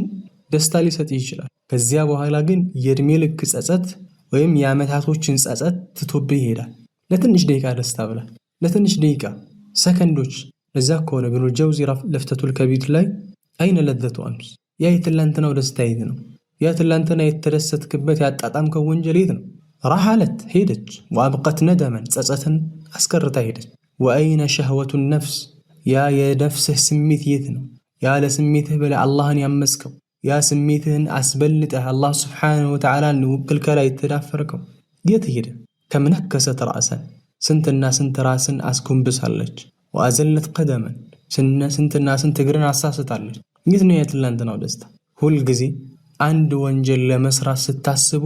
ደስታ ሊሰጥ ይችላል። ከዚያ በኋላ ግን የእድሜ ልክ ጸጸት ወይም የዓመታቶችን ጸጸት ትቶብህ ይሄዳል። ለትንሽ ደቂቃ ደስታ ብላ ለትንሽ ደቂቃ ሰከንዶች። ለዛ ከሆነ ኢብኑል ጀውዚ ለፍተቱል ከቢድ ላይ አይነ ለዘቱ አምስ ያ የትላንትናው ደስታ የት ነው? ያ ትላንትና የተደሰትክበት ያጣጣምከው ወንጀል የት ነው? ረሐለት ሄደች። ወአብቀት ነደመን ጸጸትን አስቀርታ ሄደች። ወአይነ ሸህወቱ ነፍስ ያ የነፍስህ ስሜት የት ነው? ያ ለስሜትህ ብለህ አላህን ያመስከው ያ ስሜትህን አስበልጠህ አላህ ስብሓነሁ ወተዓላን ክልከላ የተዳፈርከው የት ሄደ? ከምነከሰት ራእሰን ስንትና ስንት ራስን አስጎንብሳለች። ወአዘለት ቀደመን ስንትና ስንት እግርን አሳስታለች። የት ነው የትላንትናው ደስታ? ሁልጊዜ አንድ ወንጀል ለመስራት ስታስቡ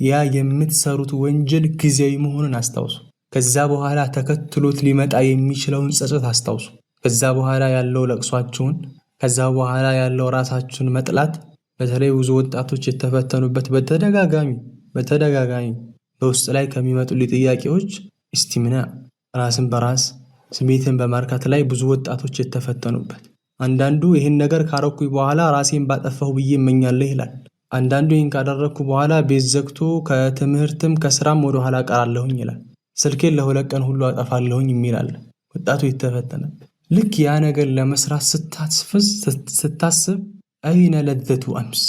ያ የምትሰሩት ወንጀል ጊዜያዊ መሆኑን አስታውሱ። ከዛ በኋላ ተከትሎት ሊመጣ የሚችለውን ጸጸት አስታውሱ። ከዛ በኋላ ያለው ለቅሷችሁን፣ ከዛ በኋላ ያለው ራሳችሁን መጥላት። በተለይ ብዙ ወጣቶች የተፈተኑበት በተደጋጋሚ በውስጥ ላይ ከሚመጡልኝ ጥያቄዎች እስቲምና ራስን በራስ ስሜትን በማርካት ላይ ብዙ ወጣቶች የተፈተኑበት። አንዳንዱ ይህን ነገር ካረኩኝ በኋላ ራሴን ባጠፋሁ ብዬ እመኛለሁ ይላል። አንዳንዱ ይህን ካደረኩ በኋላ ቤት ዘግቶ ከትምህርትም ከስራም ወደ ኋላ ቀራለሁኝ ይላል። ስልኬን ለ2 ቀን ሁሉ አጠፋለሁኝ የሚላል ወጣቱ የተፈተነበት። ልክ ያ ነገር ለመስራት ስታስብ አይነ ለዘቱ አምስ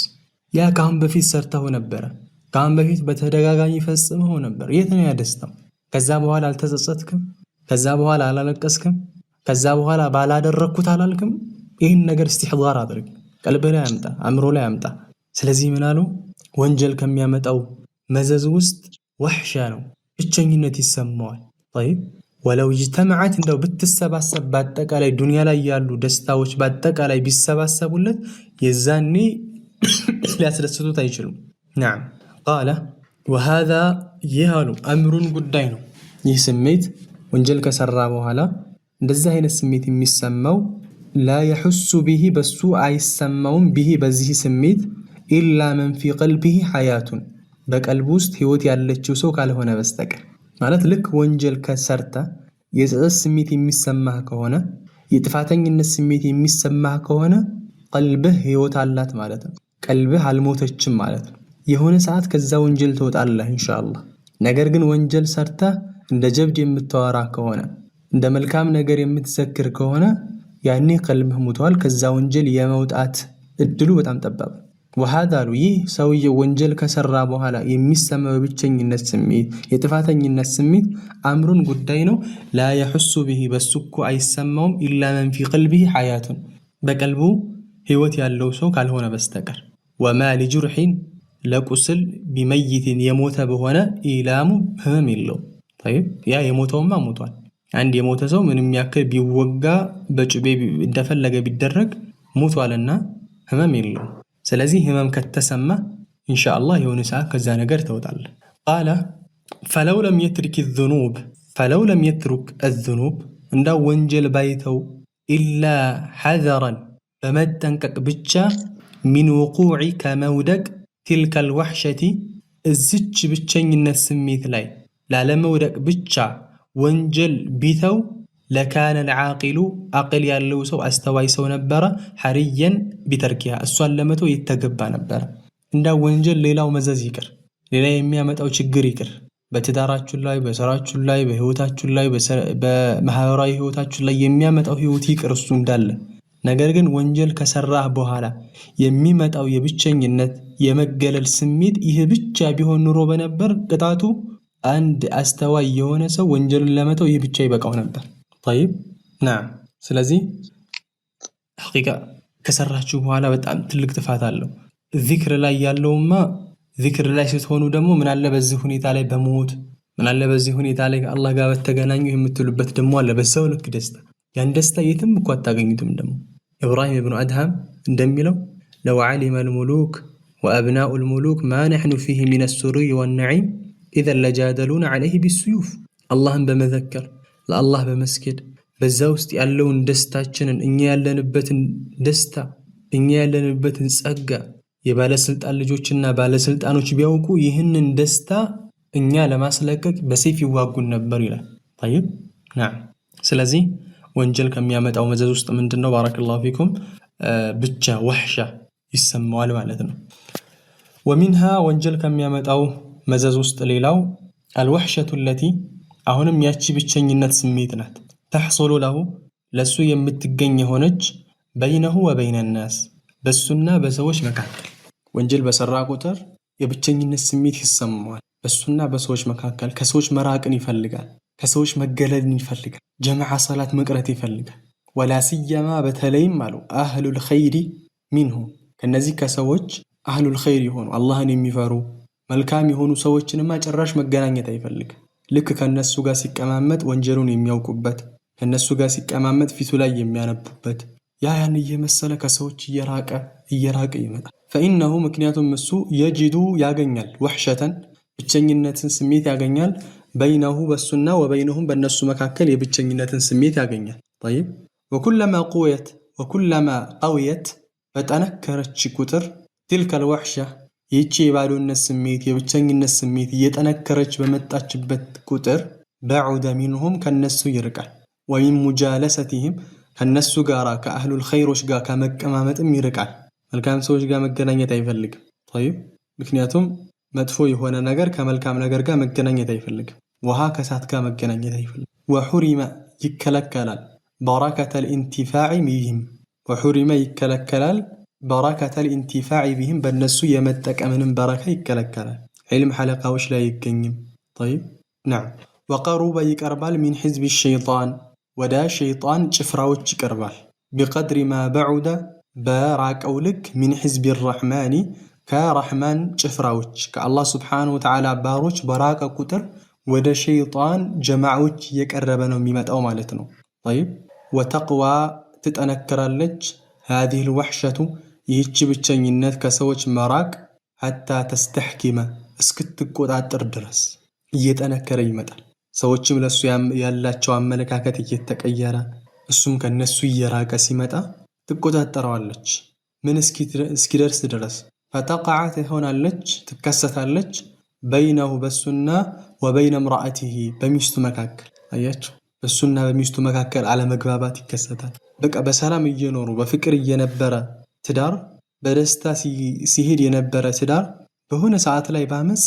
ያ ከአሁን በፊት ሰርተው ነበረ፣ ከአሁን በፊት በተደጋጋሚ ፈጽመው ነበር። የት ነው ያደስታው? ከዛ በኋላ አልተጸጸትክም? ከዛ በኋላ አላለቀስክም? ከዛ በኋላ ባላደረኩት አላልክም? ይህን ነገር ኢስቲሕዳር አድርግ፣ ቀልብህ ላይ አምጣ፣ አእምሮ ላይ አምጣ። ስለዚህ ምን አሉ? ወንጀል ከሚያመጣው መዘዝ ውስጥ ወሕሻ ነው፣ ብቸኝነት ይሰማዋል። ጠይብ ወለው እጅተመዐት እንደው ብትሰባሰብ በአጠቃላይ ዱንያ ላይ ያሉ ደስታዎች በአጠቃላይ ቢሰባሰቡለት የዛኔ ሊያስደስቱት አይችሉም። نعم قال وهذا يهال أمر قدينه ይህ ስሜት ወንጀል ከሰራ በኋላ እንደዚህ አይነት ስሜት የሚሰማው لا يحس به በሱ አይሰማውም به በዚህ ስሜት إلا من في قلبه حياة በቀልቡ ውስጥ ህይወት ያለችው ሰው ካልሆነ በስተቀር ማለት ልክ ወንጀል ከሰርተ የጸጸት ስሜት የሚሰማህ ከሆነ የጥፋተኝነት ስሜት የሚሰማህ ከሆነ ቀልብህ ህይወት አላት ማለት ነው። ቀልብህ አልሞተችም ማለት ነው። የሆነ ሰዓት ከዛ ወንጀል ትወጣለህ ኢንሻአላህ። ነገር ግን ወንጀል ሰርተ እንደ ጀብድ የምታወራ ከሆነ እንደ መልካም ነገር የምትዘክር ከሆነ ያኔ ቀልብህ ሞቷል። ከዛ ወንጀል የመውጣት እድሉ በጣም ጠባብ። وهذا ይህ ሰውየው ወንጀል ከሰራ በኋላ የሚሰማው ብቸኝነት ስሜት የጥፋተኝነት ስሜት አምሩን ጉዳይ ነው። لا يحس به በሱኩ አይሰማውም إلا من في قلبه حياة በቀልቡ ህይወት ያለው ሰው ካልሆነ በስተቀር وما لجرح ለቁስል بميت የሞተ በሆነ ኢላሙ ህመም የለው። طيب ያ የሞተውማ ሞቷል። አንድ የሞተ ሰው ምንም ያክል ቢወጋ በጩቤ እንደፈለገ ቢደረግ ሞቷልና ህመም የለው። ስለዚህ ህመም ከተሰማ ኢንሻአላህ የሆነ ሰዓት ከዛ ነገር ተወጣለህ። قال فلو لم يترك الذنوب فلو لم يترك الذنوب እንዳ ወንጀል ባይተው إلا حذرا በመጠንቀቅ ብቻ من وقوع كمودق تلك الوحشة እዚች ብቸኝነት ስሜት ላይ ላለመውደቅ ብቻ ወንጀል ቢተው لكان العاقل عقل ያለው ሰው አስተዋይ ሰው ነበረ حريا بتركها እሷን ለመተው ይተገባ ነበር። እንዳ ወንጀል ሌላው መዘዝ ይቅር ሌላ የሚያመጣው ችግር ይቅር በትዳራችሁ ላይ በስራችሁ ላይ በህይወታችሁ ላይ በማህበራዊ ህይወታችሁ ላይ የሚያመጣው ህይወት ይቅር እሱ እንዳለ ነገር ግን ወንጀል ከሰራህ በኋላ የሚመጣው የብቸኝነት የመገለል ስሜት ይሄ ብቻ ቢሆን ኑሮ በነበር ቅጣቱ አንድ አስተዋይ የሆነ ሰው ወንጀልን ለመተው ይሄ ብቻ ይበቃው ነበር። طيب نعم ስለዚህ حقيقة ከሰራችሁ በኋላ በጣም ትልቅ ጥፋት አለው። ዚክር ላይ ያለውማ ዚክር ላይ ስትሆኑ ደግሞ ምን አለ በዚህ ሁኔታ ላይ በሞት ምን አለ በዚህ ሁኔታ ላይ አላህ ጋር በተገናኙ የምትሉበት ደግሞ አለ በሰው ልክ ደስታ ያን ደስታ የትም እኮ አታገኙትም። ደግሞ ኢብራሂም ኢብኑ አድሃም እንደሚለው لو علم الملوك وأبناء الملوك ما نحن فيه من السرور والنعيم إذا لجادلون عليه بالسيوف اللهم بمذكر ለአላህ በመስገድ በዛ ውስጥ ያለውን ደስታችንን እኛ ያለንበትን ደስታ እኛ ያለንበትን ጸጋ የባለስልጣን ልጆችና ባለስልጣኖች ቢያውቁ ይህንን ደስታ እኛ ለማስለቀቅ በሰይፍ ይዋጉን ነበር ይላል። طيب نعم ስለዚህ ወንጀል ከሚያመጣው መዘዝ ውስጥ ምንድነው? ባረከላሁ ፊኩም ብቻ ወህሻ ይሰማዋል ማለት ነው። ومنها ወንጀል ከሚያመጣው መዘዝ ውስጥ ሌላው الوحشة التي አሁንም ያቺ ብቸኝነት ስሜት ናት። ተሕصل له ለሱ የምትገኝ የሆነች በይነሁ ወበይነ الناس በሱና በሰዎች መካከል ወንጀል በሰራ ቁጥር የብቸኝነት ስሜት ይሰማዋል። በሱና በሰዎች መካከል ከሰዎች መራቅን ይፈልጋል። ከሰዎች መገለልን ይፈልጋል። ጀማዓ ሰላት መቅረት ይፈልጋል። ወላ ሲየማ በተለይም አሉ አህሉል ኸይሪ ሚንሁም ከነዚህ ከሰዎች አህሉል ኸይር የሆኑ አላህን የሚፈሩ መልካም የሆኑ ሰዎችንማ ጭራሽ መገናኘት አይፈልግም። ልክ ከነሱ ጋር ሲቀማመጥ ወንጀሉን የሚያውቁበት ከነሱ ጋር ሲቀማመጥ ፊቱ ላይ የሚያነቡበት ያን እየመሰለ ከሰዎች እየራቀ ይመጣል። فإنه ምክንያቱም እሱ የጅዱ ያገኛል ወህሸተን ብቸኝነትን ስሜት ያገኛል በይነሁ በሱና ወበይነሁም በነሱ መካከል የብቸኝነትን ስሜት ያገኛል። طيب وكلما قويت በጠነከረች ቁጥር تلك الوحشة ይቺ የባዶነት ስሜት የብቸኝነት ስሜት እየጠነከረች በመጣችበት ቁጥር بعد منهم ከነሱ ይርቃል። ومن مجالستهم ከነሱ ጋራ ከአህሉል ኸይሮች ጋር ከመቀማመጥም ይርቃል። መልካም ሰዎች ጋር መገናኘት አይፈልግም። طيب ምክንያቱም መጥፎ የሆነ ነገር ከመልካም ነገር ጋር መገናኘት አይፈልግም። ውሃ ከእሳት ጋር መገናኘት አይፈልግም። وحرم ይከለከላል بركة الانتفاع بهم وحرم ይከለከላል بركة الانتفاع بهم በእነሱ የመጠቀምንም በረካ ይከለከላል። ዒልም ሐለቃዎች ላይ አይገኝም። طيب نعم وقرب ይቀርባል من حزب الشيطان ወደ ሸይጣን ጭፍራዎች ይቀርባል። بقدر ما بعد በራቀው ልክ من حزب الرحمن ከረሕማን ጭፍራዎች ከአላህ ስብሓነሁ ወተዓላ ባሮች በራቀ ቁጥር ወደ ሸይጣን ጀማዓዎች እየቀረበ ነው የሚመጣው ማለት ነው። طيب وتقوى ትጠነክራለች هذه الوحشة ይህች ብቸኝነት ከሰዎች መራቅ ሐታ ተስተሕኪመ እስክትቆጣጠር ድረስ እየጠነከረ ይመጣል። ሰዎችም ለሱ ያላቸው አመለካከት እየተቀየረ እሱም ከነሱ እየራቀ ሲመጣ ትቆጣጠረዋለች። ምን እስኪደርስ ድረስ ፈተቀዐ ትሆናለች ትከሰታለች በይነሁ በሱና ወበይነ እምረአቲሂ በሚስቱ መካከል። አያችሁ፣ በሱና በሚስቱ መካከል አለመግባባት ይከሰታል። በቃ በሰላም እየኖሩ በፍቅር እየነበረ ትዳር፣ በደስታ ሲሄድ የነበረ ትዳር በሆነ ሰዓት ላይ በአመፅ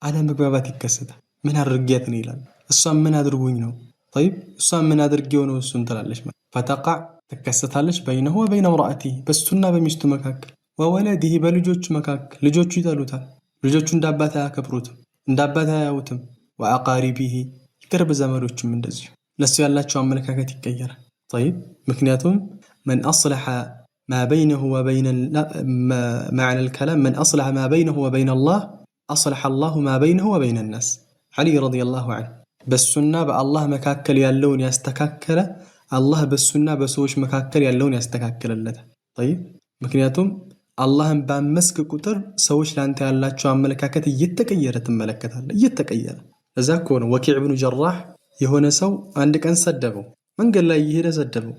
አለመግባባት ይከሰታል። ምን አድርጌያት ነው ይላል። እሷም ምን አድርጉኝ ነው طيب እሷም ምን አድርጌው ነው እሱን ትላለች። ፈተቀዐ ትከሰታለች በይነሁ ወበይነ እምረአቲሂ በሱና በሚስቱ መካከል ወወለዲሂ በልጆቹ መካከል። ልጆቹ ይጠሉታል። ልጆቹ እንዳባት አያከብሩትም፣ እንዳባት አያዩትም። ወአቃሪቢሂ የቅርብ ዘመዶችም እንደዚሁ ለሱ ያላቸው አመለካከት ይቀየራል። طيب ምክንያቱም من أصلح ما بينه وبين معنى الكلام من أصلح ما بينه وبين الله أصلح الله ما بينه وبين الناس علي رضي الله عنه بالسنة بالله مكاكل يالون يستكاكل الله بالسنة بسوش مكاكل يالون يستكاكل اللذة. طيب ምክንያቱም አላህን ባመስክ ቁጥር ሰዎች ላንተ ያላቸው አመለካከት እየተቀየረ ትመለከታለህ። እየተቀየረ እዛ እኮ ነው ወኪዕ ኢብኑ ጀራህ የሆነ ሰው አንድ ቀን ሰደበው፣ መንገድ ላይ እየሄደ ሰደበው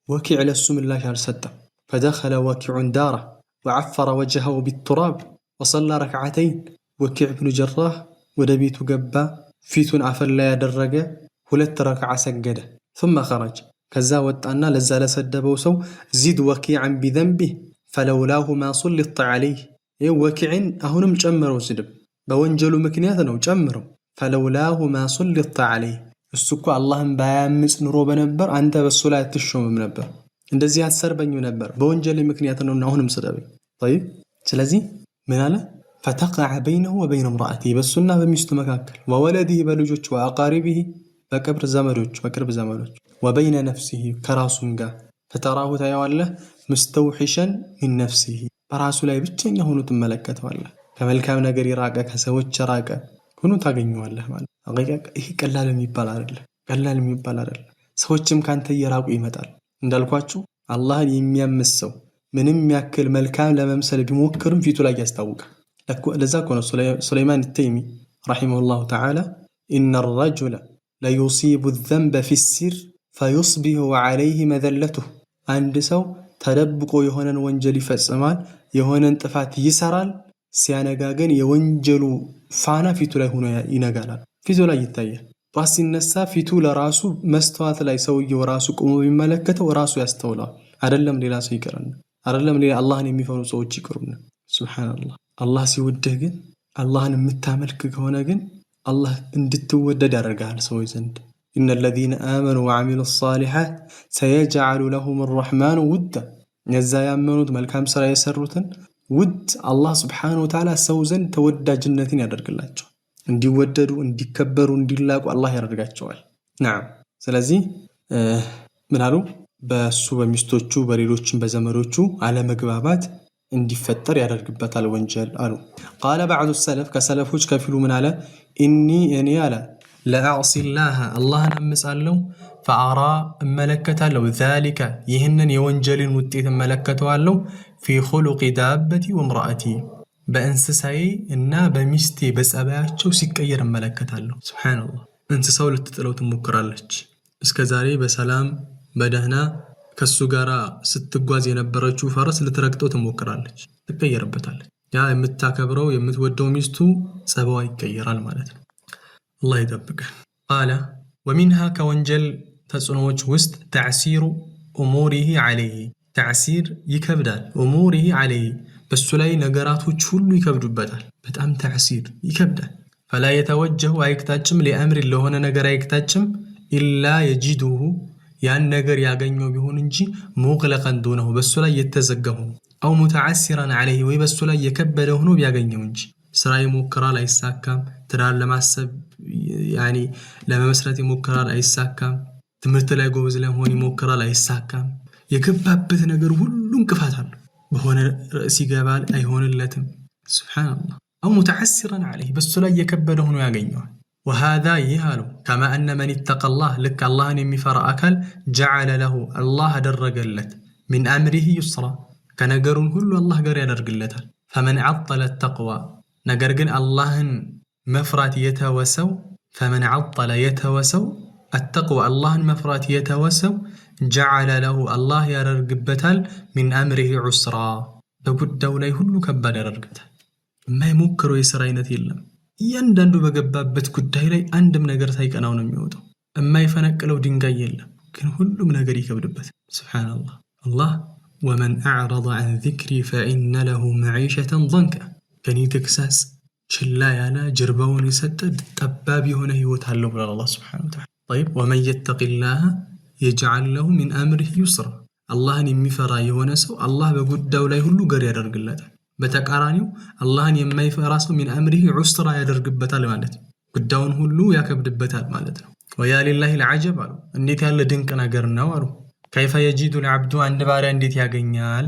ወኪዕ ለሱ ምላሽ አልሰጠም። ፈደኸለ ወኪዑን ዳራ ወዐፈረ ወጅሀሁ ቢቱራብ ወሰላ ረክዓተይን። ወኪዕ ኢብኑ ጀራህ ወደ ቤቱ ገባ፣ ፊቱን አፈር ላይ ያደረገ 2 ረክዓ ሰገደ። ثم خرج ከዛ ወጣና ለዛ ለሰደበው ሰው ዚድ ወኪዓን ቢዘንቢህ ፈለውላሁ ማ ሱሊጠ ዐለይህ። ይህ ወኪዕን አሁንም ጨምረው ስድብ፣ በወንጀሉ ምክንያት ነው ጨምረው። ፈለውላሁ ማ ሱሊጠ ዐለይህ እሱ እኮ አላህን ባያምፅ ኑሮ በነበር አንተ በሱ ላይ አትሾምም ነበር፣ እንደዚህ አትሰርበኝም ነበር። በወንጀል ምክንያት ነውና አሁንም ስደበኝ። طيب ስለዚህ ምን አለ? ፈተቀዐ በይነሁ ወበይነ እምረአቲሂ በሱና በሚስቱ መካከል፣ ወወለዲሂ በልጆቹ፣ ወአቃሪቢሂ በቅርብ ዘመዶች፣ ወበይነ ነፍሲሂ ከራሱም ጋር። ፈተራሁ ታየዋለህ ሙስተውሒሸን ሚን ነፍሲሂ በራሱ ላይ ብቸኛ ሆኖ ትመለከተዋለህ። ከመልካም ነገር የራቀ ከሰዎች የራቀ ሆኖ ታገኘዋለህ ማለት። ይህ ቀላል የሚባል አይደለም። ሰዎችም ካንተ እየራቁ ይመጣል። እንዳልኳችሁ አላህን የሚያምስ ሰው ምንም ያክል መልካም ለመምሰል ቢሞክርም ፊቱ ላይ ያስታውቃል። ለዛ እኮ ነው ሱለይማን ተይሚ ረሒመሁላሁ ተዓላ ኢነ ረጁለ ለዩሲቡ ዘንበ ፊ ሲር ፈዩስቢሁ ዐለይህ መዘለቱሁ። አንድ ሰው ተደብቆ የሆነን ወንጀል ይፈጽማል፣ የሆነን ጥፋት ይሰራል። ሲያነጋ ግን የወንጀሉ ፋና ፊቱ ላይ ሆኖ ይነጋላል፣ ፊቱ ላይ ይታያል። ጧት ሲነሳ ፊቱ ለራሱ መስተዋት ላይ ሰውየው ራሱ ቆሞ ቢመለከተው ራሱ ያስተውላል። አይደለም ሌላ ሰው ይቅርና፣ አይደለም ሌላ አላህን የሚፈሩ ሰዎች ይቅሩና። ሱብሃንአላህ። አላህ ሲወድህ ግን አላህን የምታመልክ ከሆነ ግን አላህ እንድትወደድ ያደርጋል ሰዎች ዘንድ። ኢነ ለዚነ አመኑ ወዐሚሉ ሷሊሓት ሰየጅዐሉ ለሁም ረሕማኑ ውዳ። እነዛ ያመኑት መልካም ስራ የሰሩትን ውድ አላህ ስብሓነሁ ወተዓላ ሰው ዘንድ ተወዳጅነትን ያደርግላቸዋል። እንዲወደዱ፣ እንዲከበሩ፣ እንዲላቁ አላህ ያደርጋቸዋል። ናም። ስለዚህ ምን አሉ? በሱ በሚስቶቹ በሌሎችም በዘመዶቹ አለመግባባት እንዲፈጠር ያደርግበታል ወንጀል አሉ። ቃለ ባዕዱ ሰለፍ ከሰለፎች ከፊሉ ምን አለ? እኔ አለ ለአዕሲላህ አላህን አምጻለሁ፣ ፈአራ እመለከታለሁ፣ ዛሊከ ይህንን የወንጀልን ውጤት እመለከተዋለሁ፣ ፊ ኹሉቂ ዳበቲ ወምራአቲ በእንስሳዬ እና በሚስቴ በጸባያቸው ሲቀየር እመለከታለሁ። ሱብሓነላህ። እንስሳው ልትጥለው ትሞክራለች። እስከ ዛሬ በሰላም በደህና ከሱ ጋር ስትጓዝ የነበረችው ፈረስ ልትረግጠው ትሞክራለች፣ ትቀየርበታለች። ያ የምታከብረው የምትወደው ሚስቱ ጸባዋ ይቀየራል ማለት ነው። አላህ ይጠብቀን። ቃለ ወሚንሃ ከወንጀል ተጽዕኖዎች ውስጥ ተዕሲሩ ኡሙሪሂ ዐለይሂ ተዕሲር ይከብዳል። ኡሙሪሂ ዐለይሂ በሱ ላይ ነገራቶች ሁሉ ይከብዱበታል። በጣም ተዕሲር ይከብዳል። ፈላ የተወጀሁ አይክታችም፣ ሊአምር ለሆነ ነገር አይክታችም፣ ኢላ የጂዱሁ ያን ነገር ያገኘው ቢሆን እንጂ ሙግለቀን ዱነሁ በሱ ላይ የተዘጋ ሆኖ፣ አው ሙተዓሲራን ዐለይሂ ወይ በሱ ላይ የከበደ ሆኖ ቢያገኘው እንጂ። ስራ ይሞክራል አይሳካም። ትዳር ለማሰብ ለመመስረት ይሞክራል አይሳካም። ትምህርት ላይ ጎበዝ ለመሆን ይሞክራል አይሳካም። የገባበት ነገር ሁሉ እንቅፋት አለው። በሆነ ርዕስ ይገባል አይሆንለትም። ሱብሃንአላህ። አው ሙተዓሲራን ዐለይሂ በሱ ላይ የከበደ ሆኖ ያገኘዋል። ወሃዛ ይህ አሉ ከማ አነ መን ኢተቀላህ ልክ አላህን የሚፈራ አካል ጀዐለ ለሁ አላህ አደረገለት ሚን አምሪሂ ዩስራ ከነገሩን ሁሉ አላህ ጋር ያደርግለታል። ፈመን ዐጠለ ተቅዋ ነገር ግን አላህን መፍራት የተወሰው ፈመን ዐጠለ የተወሰው አተቅዋ አላህን መፍራት የተወሰው ጀዐለ ለሁ አላህ ያደርግበታል ሚን አምሪሂ ዑስራ በጉዳዩ ላይ ሁሉ ከባድ ያደርግበታል። የማይሞክረው የሥራ አይነት የለም። እያንዳንዱ በገባበት ጉዳይ ላይ አንድም ነገር ሳይቀናው ነው የሚወጣው። የማይፈነቅለው ድንጋይ የለም፣ ግን ሁሉም ነገር ይከብድበታል። ሱብሓነላህ አላህ ወመን አዕረض ዐን ዚክሪ ፈኢነ ለሁ መዒሸተን ضንከ ከኔ ተግሳጽ ችላ ያለ ጀርባውን የሰጠ ጠባብ የሆነ ህይወት አለው ብሏል አላህ ሱብሓነሁ ወተዓላ። ጠይብ ወመን የተቂላህ የጅዐል ለሁ ሚን አምሪሂ ዩስራ አላህን የሚፈራ የሆነ ሰው አላህ በጉዳዩ ላይ ሁሉ ገር ያደርግለታል። በተቃራኒው አላህን የማይፈራ ሰው ሚን አምሪሂ ዑስራ ያደርግበታል ማለት ነው። ጉዳዩን ሁሉ ያከብድበታል ማለት ነው። ወያ ሊላሂል ዐጀብ አሉ እንዴት ያለ ድንቅ ነገር ነው አሉ። ከይፈ የጂዱል ዐብዱ አንድ ባሪያ እንዴት ያገኛል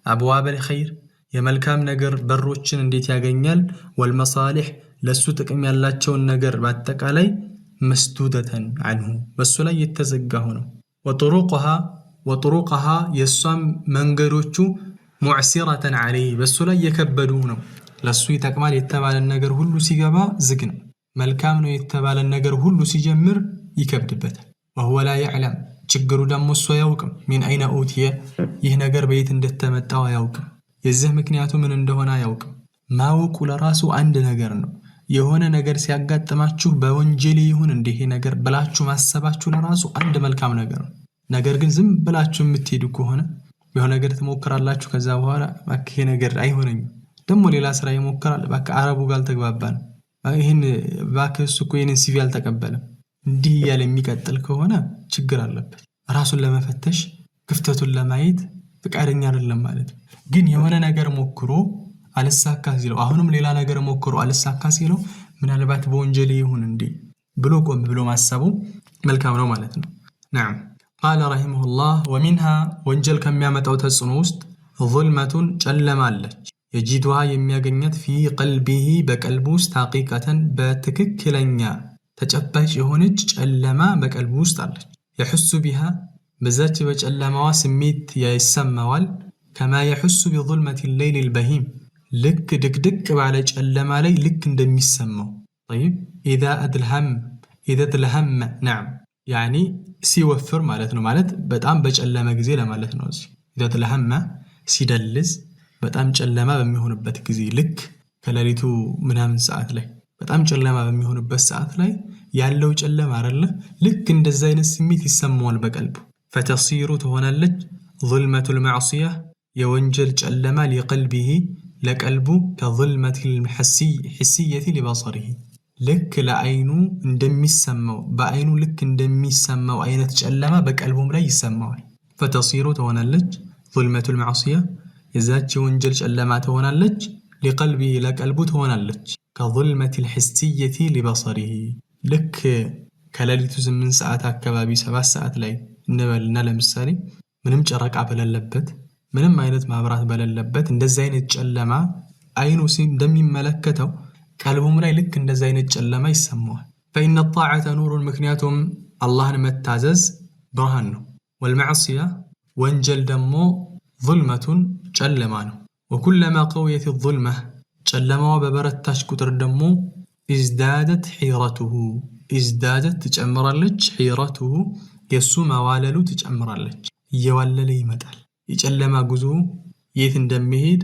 አብዋበል ኸይር የመልካም ነገር በሮችን እንዴት ያገኛል ወልመሳሊሕ ለሱ ጥቅም ያላቸውን ነገር በአጠቃላይ መስዱደተን ዐንሁ በሱ ላይ የተዘጋ ሆነው ወጡሩቀሃ የሷም መንገዶቹ ሙዕሲረተን ዐለይህ በሱ ላይ የከበዱ ነው። ለሱ ይጠቅማል የተባለን ነገር ሁሉ ሲገባ ዝግ ነው። መልካም ነው የተባለን ነገር ሁሉ ሲጀምር ይከብድበታል። ወሁወ ላ የዕለም ችግሩ ደግሞ እሱ አያውቅም። ሚን አይነ ኡትየ ይህ ነገር በየት እንደተመጣው አያውቅም። የዚህ ምክንያቱ ምን እንደሆነ አያውቅም። ማወቁ ለራሱ አንድ ነገር ነው። የሆነ ነገር ሲያጋጥማችሁ በወንጀል ይሁን እንዲህ ነገር ብላችሁ ማሰባችሁ ለራሱ አንድ መልካም ነገር ነው። ነገር ግን ዝም ብላችሁ የምትሄዱ ከሆነ የሆነ ነገር ትሞክራላችሁ። ከዛ በኋላ በቃ ይሄ ነገር አይሆነኝም፣ ደግሞ ሌላ ስራ ይሞክራል። በቃ አረቡ ጋር አልተግባባንም፣ ይሄን ባክ እሱ እኮ የኔን ሲቪ አልተቀበለም። እንዲህ እያለ የሚቀጥል ከሆነ ችግር አለበት። ራሱን ለመፈተሽ ክፍተቱን ለማየት ፍቃደኛ አይደለም ማለት ነው። ግን የሆነ ነገር ሞክሮ አልሳካ ሲለው አሁንም ሌላ ነገር ሞክሮ አልሳካ ሲለው ምናልባት በወንጀል ይሁን እንዴ ብሎ ቆም ብሎ ማሰቡ መልካም ነው ማለት ነው። ነዓም ቃለ ረሂመሁላህ ወሚንሃ ወንጀል ከሚያመጣው ተጽዕኖ ውስጥ ዙልመቱን ጨለማለች የጂዱሃ የሚያገኘት ፊ ቀልቢሂ በቀልቡ ውስጥ ሐቂቀተን በትክክለኛ ተጨባጭ የሆነች ጨለማ በቀልቡ ውስጥ አለች። የሕሱ ቢሃ በዛች በጨለማዋ ስሜት ይሰማዋል። ከማ የሕሱ ቢዙልመት ሌይል ልበሂም ልክ ድቅድቅ ባለ ጨለማ ላይ ልክ እንደሚሰማው። ጠይብ ኢዛ አድልሀመ ነዓም ያኒ ሲወፍር ማለት ነው። ማለት በጣም በጨለመ ጊዜ ለማለት ነው። ኢዛ አድልሀመ ሲደልዝ በጣም ጨለማ በሚሆንበት ጊዜ ልክ ከሌሊቱ ምናምን ሰዓት ላይ በጣም ጨለማ በሚሆንበት ሰዓት ላይ ያለው ጨለማ አይደለ ልክ እንደዛ አይነት ስሜት ይሰማዋል በቀልቡ። ፈተሲሩ ትሆናለች ዙልመቱል መዕሲያ የወንጀል ጨለማ ሊቀልቢሂ ለቀልቡ ከዙልመቲል ሒስየቲ ሊበሰሪሂ ልክ ለአይኑ እንደሚሰማው በአይኑ ልክ እንደሚሰማው አይነት ጨለማ በቀልቡም ላይ ይሰማዋል። ፈተሲሩ ትሆናለች ዙልመቱል መዕሲያ የዛች የወንጀል ጨለማ ትሆናለች ሊቀልቢሂ ለቀልቡ ትሆናለች ከዙልመቲል ሒስየቲ ሊበሰሪሂ ልክ ከሌሊቱ 8 ሰዓት አካባቢ 7 ሰዓት ላይ እንበልና ለምሳሌ ምንም ጨረቃ በሌለበት ምንም አይነት ማብራት በሌለበት እንደዚህ አይነት ጨለማ አይኑ እንደሚመለከተው ቀልቡም ላይ ልክ እንደዚህ አይነት ጨለማ ይሰማዋል። ፈኢነ ጣዓተ ኑሩን ምክንያቱም አላህን መታዘዝ ብርሃን ነው። ወልመዕሲያ ወንጀል ደግሞ ዙልመቱን ጨለማ ነው። ወኩለማ ቀውየት ዙልመህ ጨለማዋ በበረታች ቁጥር ደግሞ ኢዝዳደት ሒረቱሁ ኢዝዳደት ትጨምራለች ሒረቱሁ የሱ መዋለሉ ትጨምራለች። እየዋለለ ይመጣል። የጨለማ ጉዞ የት እንደሚሄድ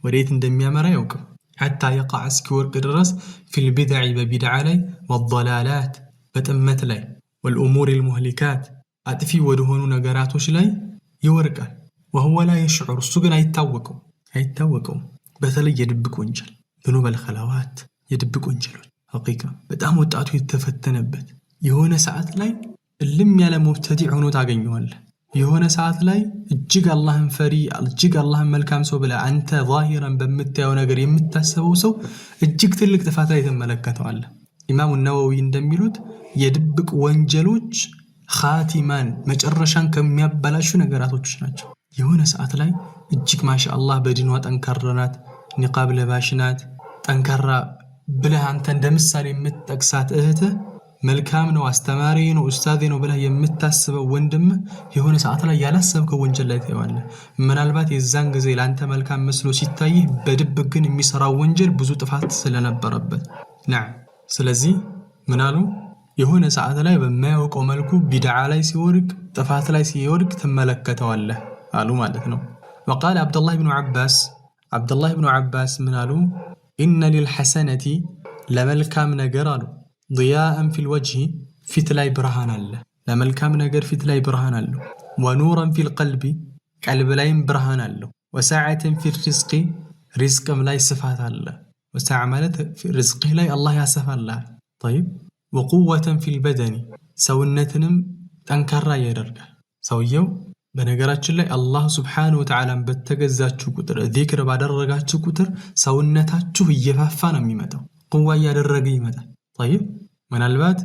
ወዴት እንደሚያመራ ያውቅም። ሐታ የቃዕ እስኪወርቅ ድረስ ፊል ቢድዕ በቢድዓ ላይ ወضላላት በጥመት ላይ ወልኡሙር ልሙህሊካት አጥፊ ወደሆኑ ነገራቶች ላይ ይወርቃል። ወሁወ ላ የሽዑር እሱ ግን አይታወቀውም። በተለይ የድብቅ ወንጀል ዝኑበል ኸላዋት የድብቅ ወንጀሎች ሐቂቃ በጣም ወጣቱ የተፈተነበት የሆነ ሰዓት ላይ እልም ያለ ሙብተዲዕ ሆኖ ታገኘዋለህ። የሆነ ሰዓት ላይ እጅግ አላህን ፈሪ እጅግ አላህን መልካም ሰው ብለህ አንተ ዛሂረን በምታየው ነገር የምታስበው ሰው እጅግ ትልቅ ጥፋት ላይ ትመለከተዋለህ። ኢማሙ ነወዊ እንደሚሉት የድብቅ ወንጀሎች ኻቲማን መጨረሻን ከሚያበላሹ ነገራቶች ናቸው። የሆነ ሰዓት ላይ እጅግ ማሻአላህ በዲኗ ጠንካራ ናት፣ ኒቃብ ለባሽ ናት፣ ጠንካራ ብለህ አንተ እንደ ምሳሌ የምትጠቅሳት እህትህ መልካም ነው አስተማሪ ነው ኡስታዝ ነው ብለህ የምታስበው ወንድም የሆነ ሰዓት ላይ ያላሰብከው ወንጀል ላይ ታየዋለህ። ምናልባት የዛን ጊዜ ላንተ መልካም መስሎ ሲታይህ በድብቅ ግን የሚሰራው ወንጀል ብዙ ጥፋት ስለነበረበት ነዓም። ስለዚህ ምናሉ የሆነ ሰዓት ላይ በማያውቀው መልኩ ቢድዓ ላይ ሲወድቅ ጥፋት ላይ ሲወድቅ ትመለከተዋለህ አሉ ማለት ነው። وقال عبد الله بن عباس ምናሉ إن للحسنة ለመልካም ነገር አሉ ضياء في الوجه ፊት ላይ ብርሃን አለ። ለመልካም ነገር ፊት ላይ ብርሃን አለው። ونورا في القلب ቀልብ ላይም ብርሃን አለው። وسعة في الرزق ሪዝቅም ላይ ስፋት አለ። وسعة ማለት ሪዝቅህ ላይ አላህ ያሰፋልሃል። طيب وقوة في البدن ሰውነትንም ጠንካራ ያደርጋል። ሰውየው በነገራችን ላይ አላህ ሱብሓነሁ ወተዓላን በተገዛችሁ ቁጥር ዚክር ባደረጋችሁ ቁጥር ሰውነታችሁ እየፋፋ ነው የሚመጣው። ቁዋ እያደረገ ይመጣል። طيب ምናልባት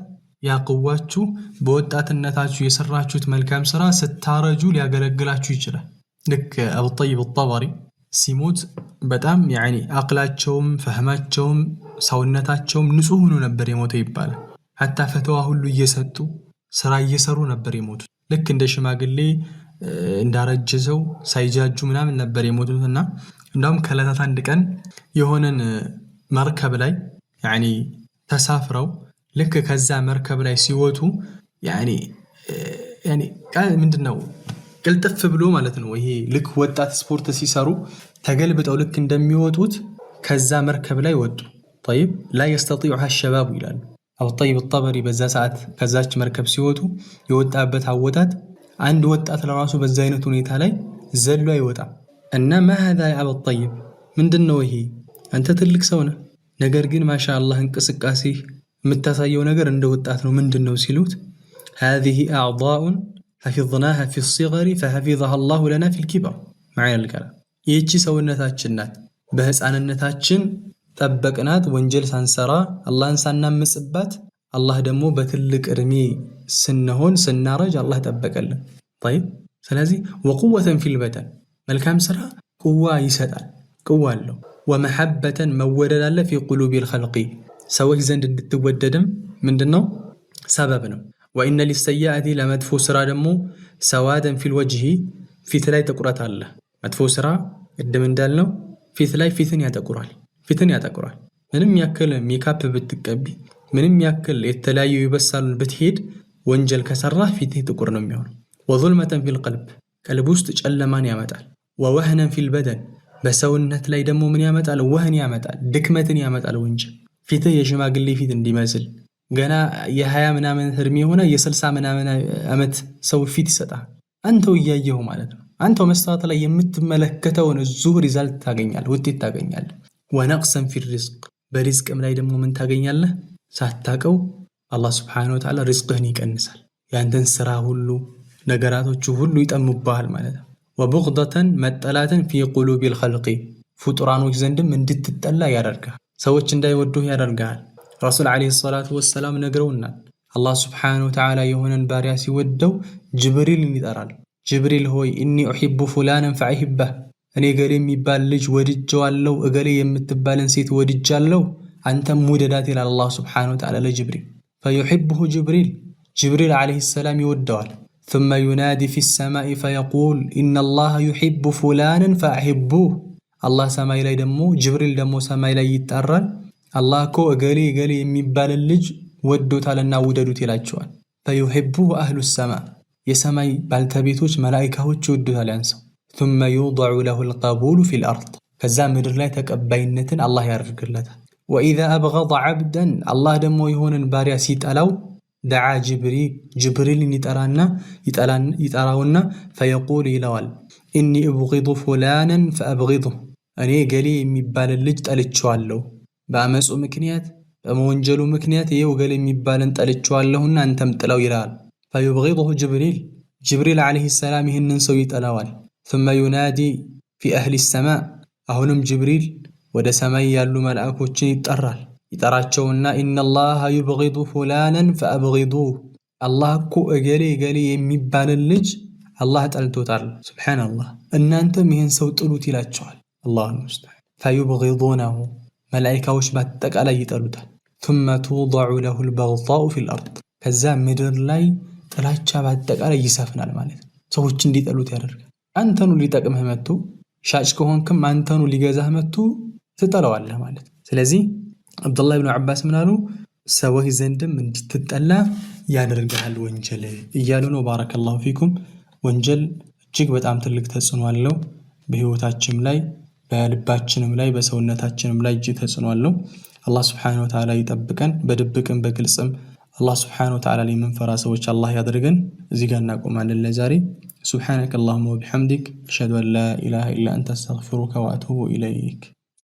ያ ቁዋችሁ በወጣትነታችሁ የሰራችሁት መልካም ስራ ስታረጁ ሊያገለግላችሁ ይችላል። ልክ አቡ ጠይብ አልጠበሪ ሲሞት በጣም አቅላቸውም ፈህማቸውም ሰውነታቸውም ንጹህ ሆኖ ነበር የሞተው ይባላል። ሐታ ፈተዋ ሁሉ እየሰጡ ስራ እየሰሩ ነበር የሞቱት። ልክ እንደ ሽማግሌ እንዳረጀ ሰው ሳይጃጁ ምናምን ነበር የሞቱትና እንደውም ከዕለታት አንድ ቀን የሆነን መርከብ ላይ ተሳፍረው ልክ ከዛ መርከብ ላይ ሲወጡ ምንድነው ቅልጥፍ ብሎ ማለት ነው። ይሄ ልክ ወጣት ስፖርት ሲሰሩ ተገልብጠው ልክ እንደሚወጡት ከዛ መርከብ ላይ ወጡ። طيب لا يستطيعها الشباب ይላሉ አቡ ጠይብ አልጠበሪ። በዛ ሰዓት ከዛች መርከብ ሲወጡ የወጣበት አወጣት አንድ ወጣት ለራሱ በዛ አይነት ሁኔታ ላይ ዘሎ አይወጣም። እና ما هذا يا ابو الطيب ምንድነው ይሄ? አንተ ትልቅ ሰው ነህ፣ ነገር ግን ማሻአላህ እንቅስቃሴ የምታሳየው ነገር እንደ ወጣት ነው። ምንድነው ሲሉት هذه اعضاء حفظناها في الصغر فحفظها الله لنا في الكبر معنا الكلام። ይህቺ ሰውነታችን ናት፣ በህፃንነታችን ጠበቅናት፣ ወንጀል ሳንሰራ አላህን ሳናምጽባት አላህ ደግሞ በትልቅ እድሜ ስንሆን ስናረጅ አላህ ጠበቀልን። طيب ስለዚህ وقوة في البدن መልካም ስራ ቁዋ ይሰጣል፣ ቁዋ አለው። ومحبة መወደድ አለ في قلوب الخلق ሰዎች ዘንድ እንድትወደድም ምንድነው ሰበብ ነው። وإن للسيئة ለመጥፎ ስራ ደግሞ سوادا في الوجه ፊት ላይ ጥቁረት አለ። መጥፎ ስራ ቅድም እንዳልነው ፊት ላይ ፊትን ያጠቁራል። ምንም ያክል ሜካፕ ብትቀቢ ምንም ያክል የተለያዩ ይበሳሉን ብትሄድ ወንጀል ከሰራህ ፊትህ ጥቁር ነው የሚሆነው። وظلمة في القلب ቀልብ ውስጥ ጨለማን ያመጣል። ووهنا في البدن በሰውነት ላይ ደግሞ ምን ያመጣል? ወህን ያመጣል፣ ድክመትን ያመጣል። ወንጀል ፊትህ የሽማግሌ ፊት እንዲመስል ገና የ20 ምናምን እድሜ ሆነ የ60 ምናምን ዓመት ሰው ፊት ይሰጣል። አንተው እያየኸው ማለት ነው። አንተው መስታወት ላይ የምትመለከተውን ዙህ ሪዛልት ታገኛለህ፣ ውጤት ታገኛለህ። ونقصا في الرزق በሪዝቅም ላይ ደግሞ ምን ታገኛለህ? ሳታቀው አላህ Subhanahu Wa Ta'ala ሪዝቅህን ይቀንሳል። ያንተን ስራ ሁሉ ነገራቶቹ ሁሉ ይጠሙብሃል ማለት ነው። وبغضة መጠላትን في قلوب الخلق ፍጡራኖች ዘንድም እንድትጠላ ያደርጋል። ሰዎች እንዳይወዱህ ያደርጋል። ረሱል አለይሂ ሰላቱ ወሰላም ነግረውናል። አላህ Subhanahu Wa Ta'ala የሆነን ባሪያ ሲወደው ጅብሪልን ይጠራል። ጅብሪል ሆይ ኢኒ ኡሂቡ ፉላናን ፈአሂበህ እኔ ገሌ የሚባል ልጅ ወድጄዋለሁ፣ እገሌ የምትባልን ሴት ወድጃለሁ፣ አንተም ውደዳት ይላል አላህ Subhanahu Wa Ta'ala ለጅብሪል። فيحبه ጅብሪል አለይሂ ሰላም ይወደዋል። ثم ينادي في السماء فيقول إن الله يحب فلانا فأحبوه አላህ ሰማይ ላይ ደግሞ ጅብሪል ደግሞ ሰማይ ላይ ይጣራል። አላህ እኮ እገሌ የሚባልን ልጅ ወዶታልና ውደዱት ይላቸዋል። فيحبه أهل السماء የሰማይ ባልተቤቶች መላእክቶች ይወዱታል ያን ሰው። ثم يوضع له القبول في الأرض ከዛ ምድር ላይ ተቀባይነትን አላህ ያደርግለታል። وإذا أبغض عبدا አላህ ደግሞ የሆነን ባሪያ ሲጠላው دعا ጅብሪልን ይጠራውና فيقول ይለዋል إني أبغض فلانا فأبغضه እኔ ገሌ የሚባልን ልጅ ጠልቼዋለሁ፣ በአመፁ ምክንያት በመወንጀሉ ምክንያት ይሄው ገሌ የሚባልን ጠልቼዋለሁና አንተም ጥላው ይላል። فيبغضه ጅብሪል አለይሂ ሰላም ይህንን ሰው ይጠላዋል። ثم ينادي في أهل السماء አሁንም ጅብሪል ወደ ሰማይ ያሉ መላእክቶችን ይጠራቸውና إن الله يبغض فلانا فأبغضوه አላህ እኮ እገሌ የሚባልን ልጅ አላህ ጠልቶታል። ሱብሃንአላህ እናንተም ይህን ሰው ጥሉት ይላቸዋል። አላሁ ሙስተዓን። فيبغضونه መላእክቶች በአጠቃላይ ይጠሉታል። ثم توضع له البغضاء في الأرض ከዛ ምድር ላይ ጥላቻ በአጠቃላይ ይሰፍናል ማለት ነው። ሰዎች እንዲጠሉት ያደርጋል። አንተኑ ሊጠቅምህ መጥቶ ሻጭ ከሆንክም አንተኑ ሊገዛህ መጥቶ ትጠላዋለህ ማለት። ስለዚህ አብዱላህ ኢብኑ አባስ ምን አሉ? ሰዎች ዘንድም እንድትጠላ ያደርጋል ወንጀል እያሉ ነው። ባረከላሁ ፊኩም። ወንጀል እጅግ በጣም ትልቅ ተጽዕኖ አለው በህይወታችንም ላይ በልባችንም ላይ በሰውነታችንም ላይ እጅግ ተጽዕኖ አለው። አላህ ሱብሓነሁ ወተዓላ ይጠብቀን። በድብቅም በግልጽም አላህ ሱብሓነሁ ወተዓላ ላይ የምንፈራ ሰዎች አላህ ያድርገን። እዚህ ጋር እናቆማለን ለዛሬ። ሱብሓነከ አላሁመ ወቢሐምዲክ አሽሀዱ አን ላ ኢላሃ ኢላ አንተ አስተግፊሩከ ወአቱቡ ኢለይክ።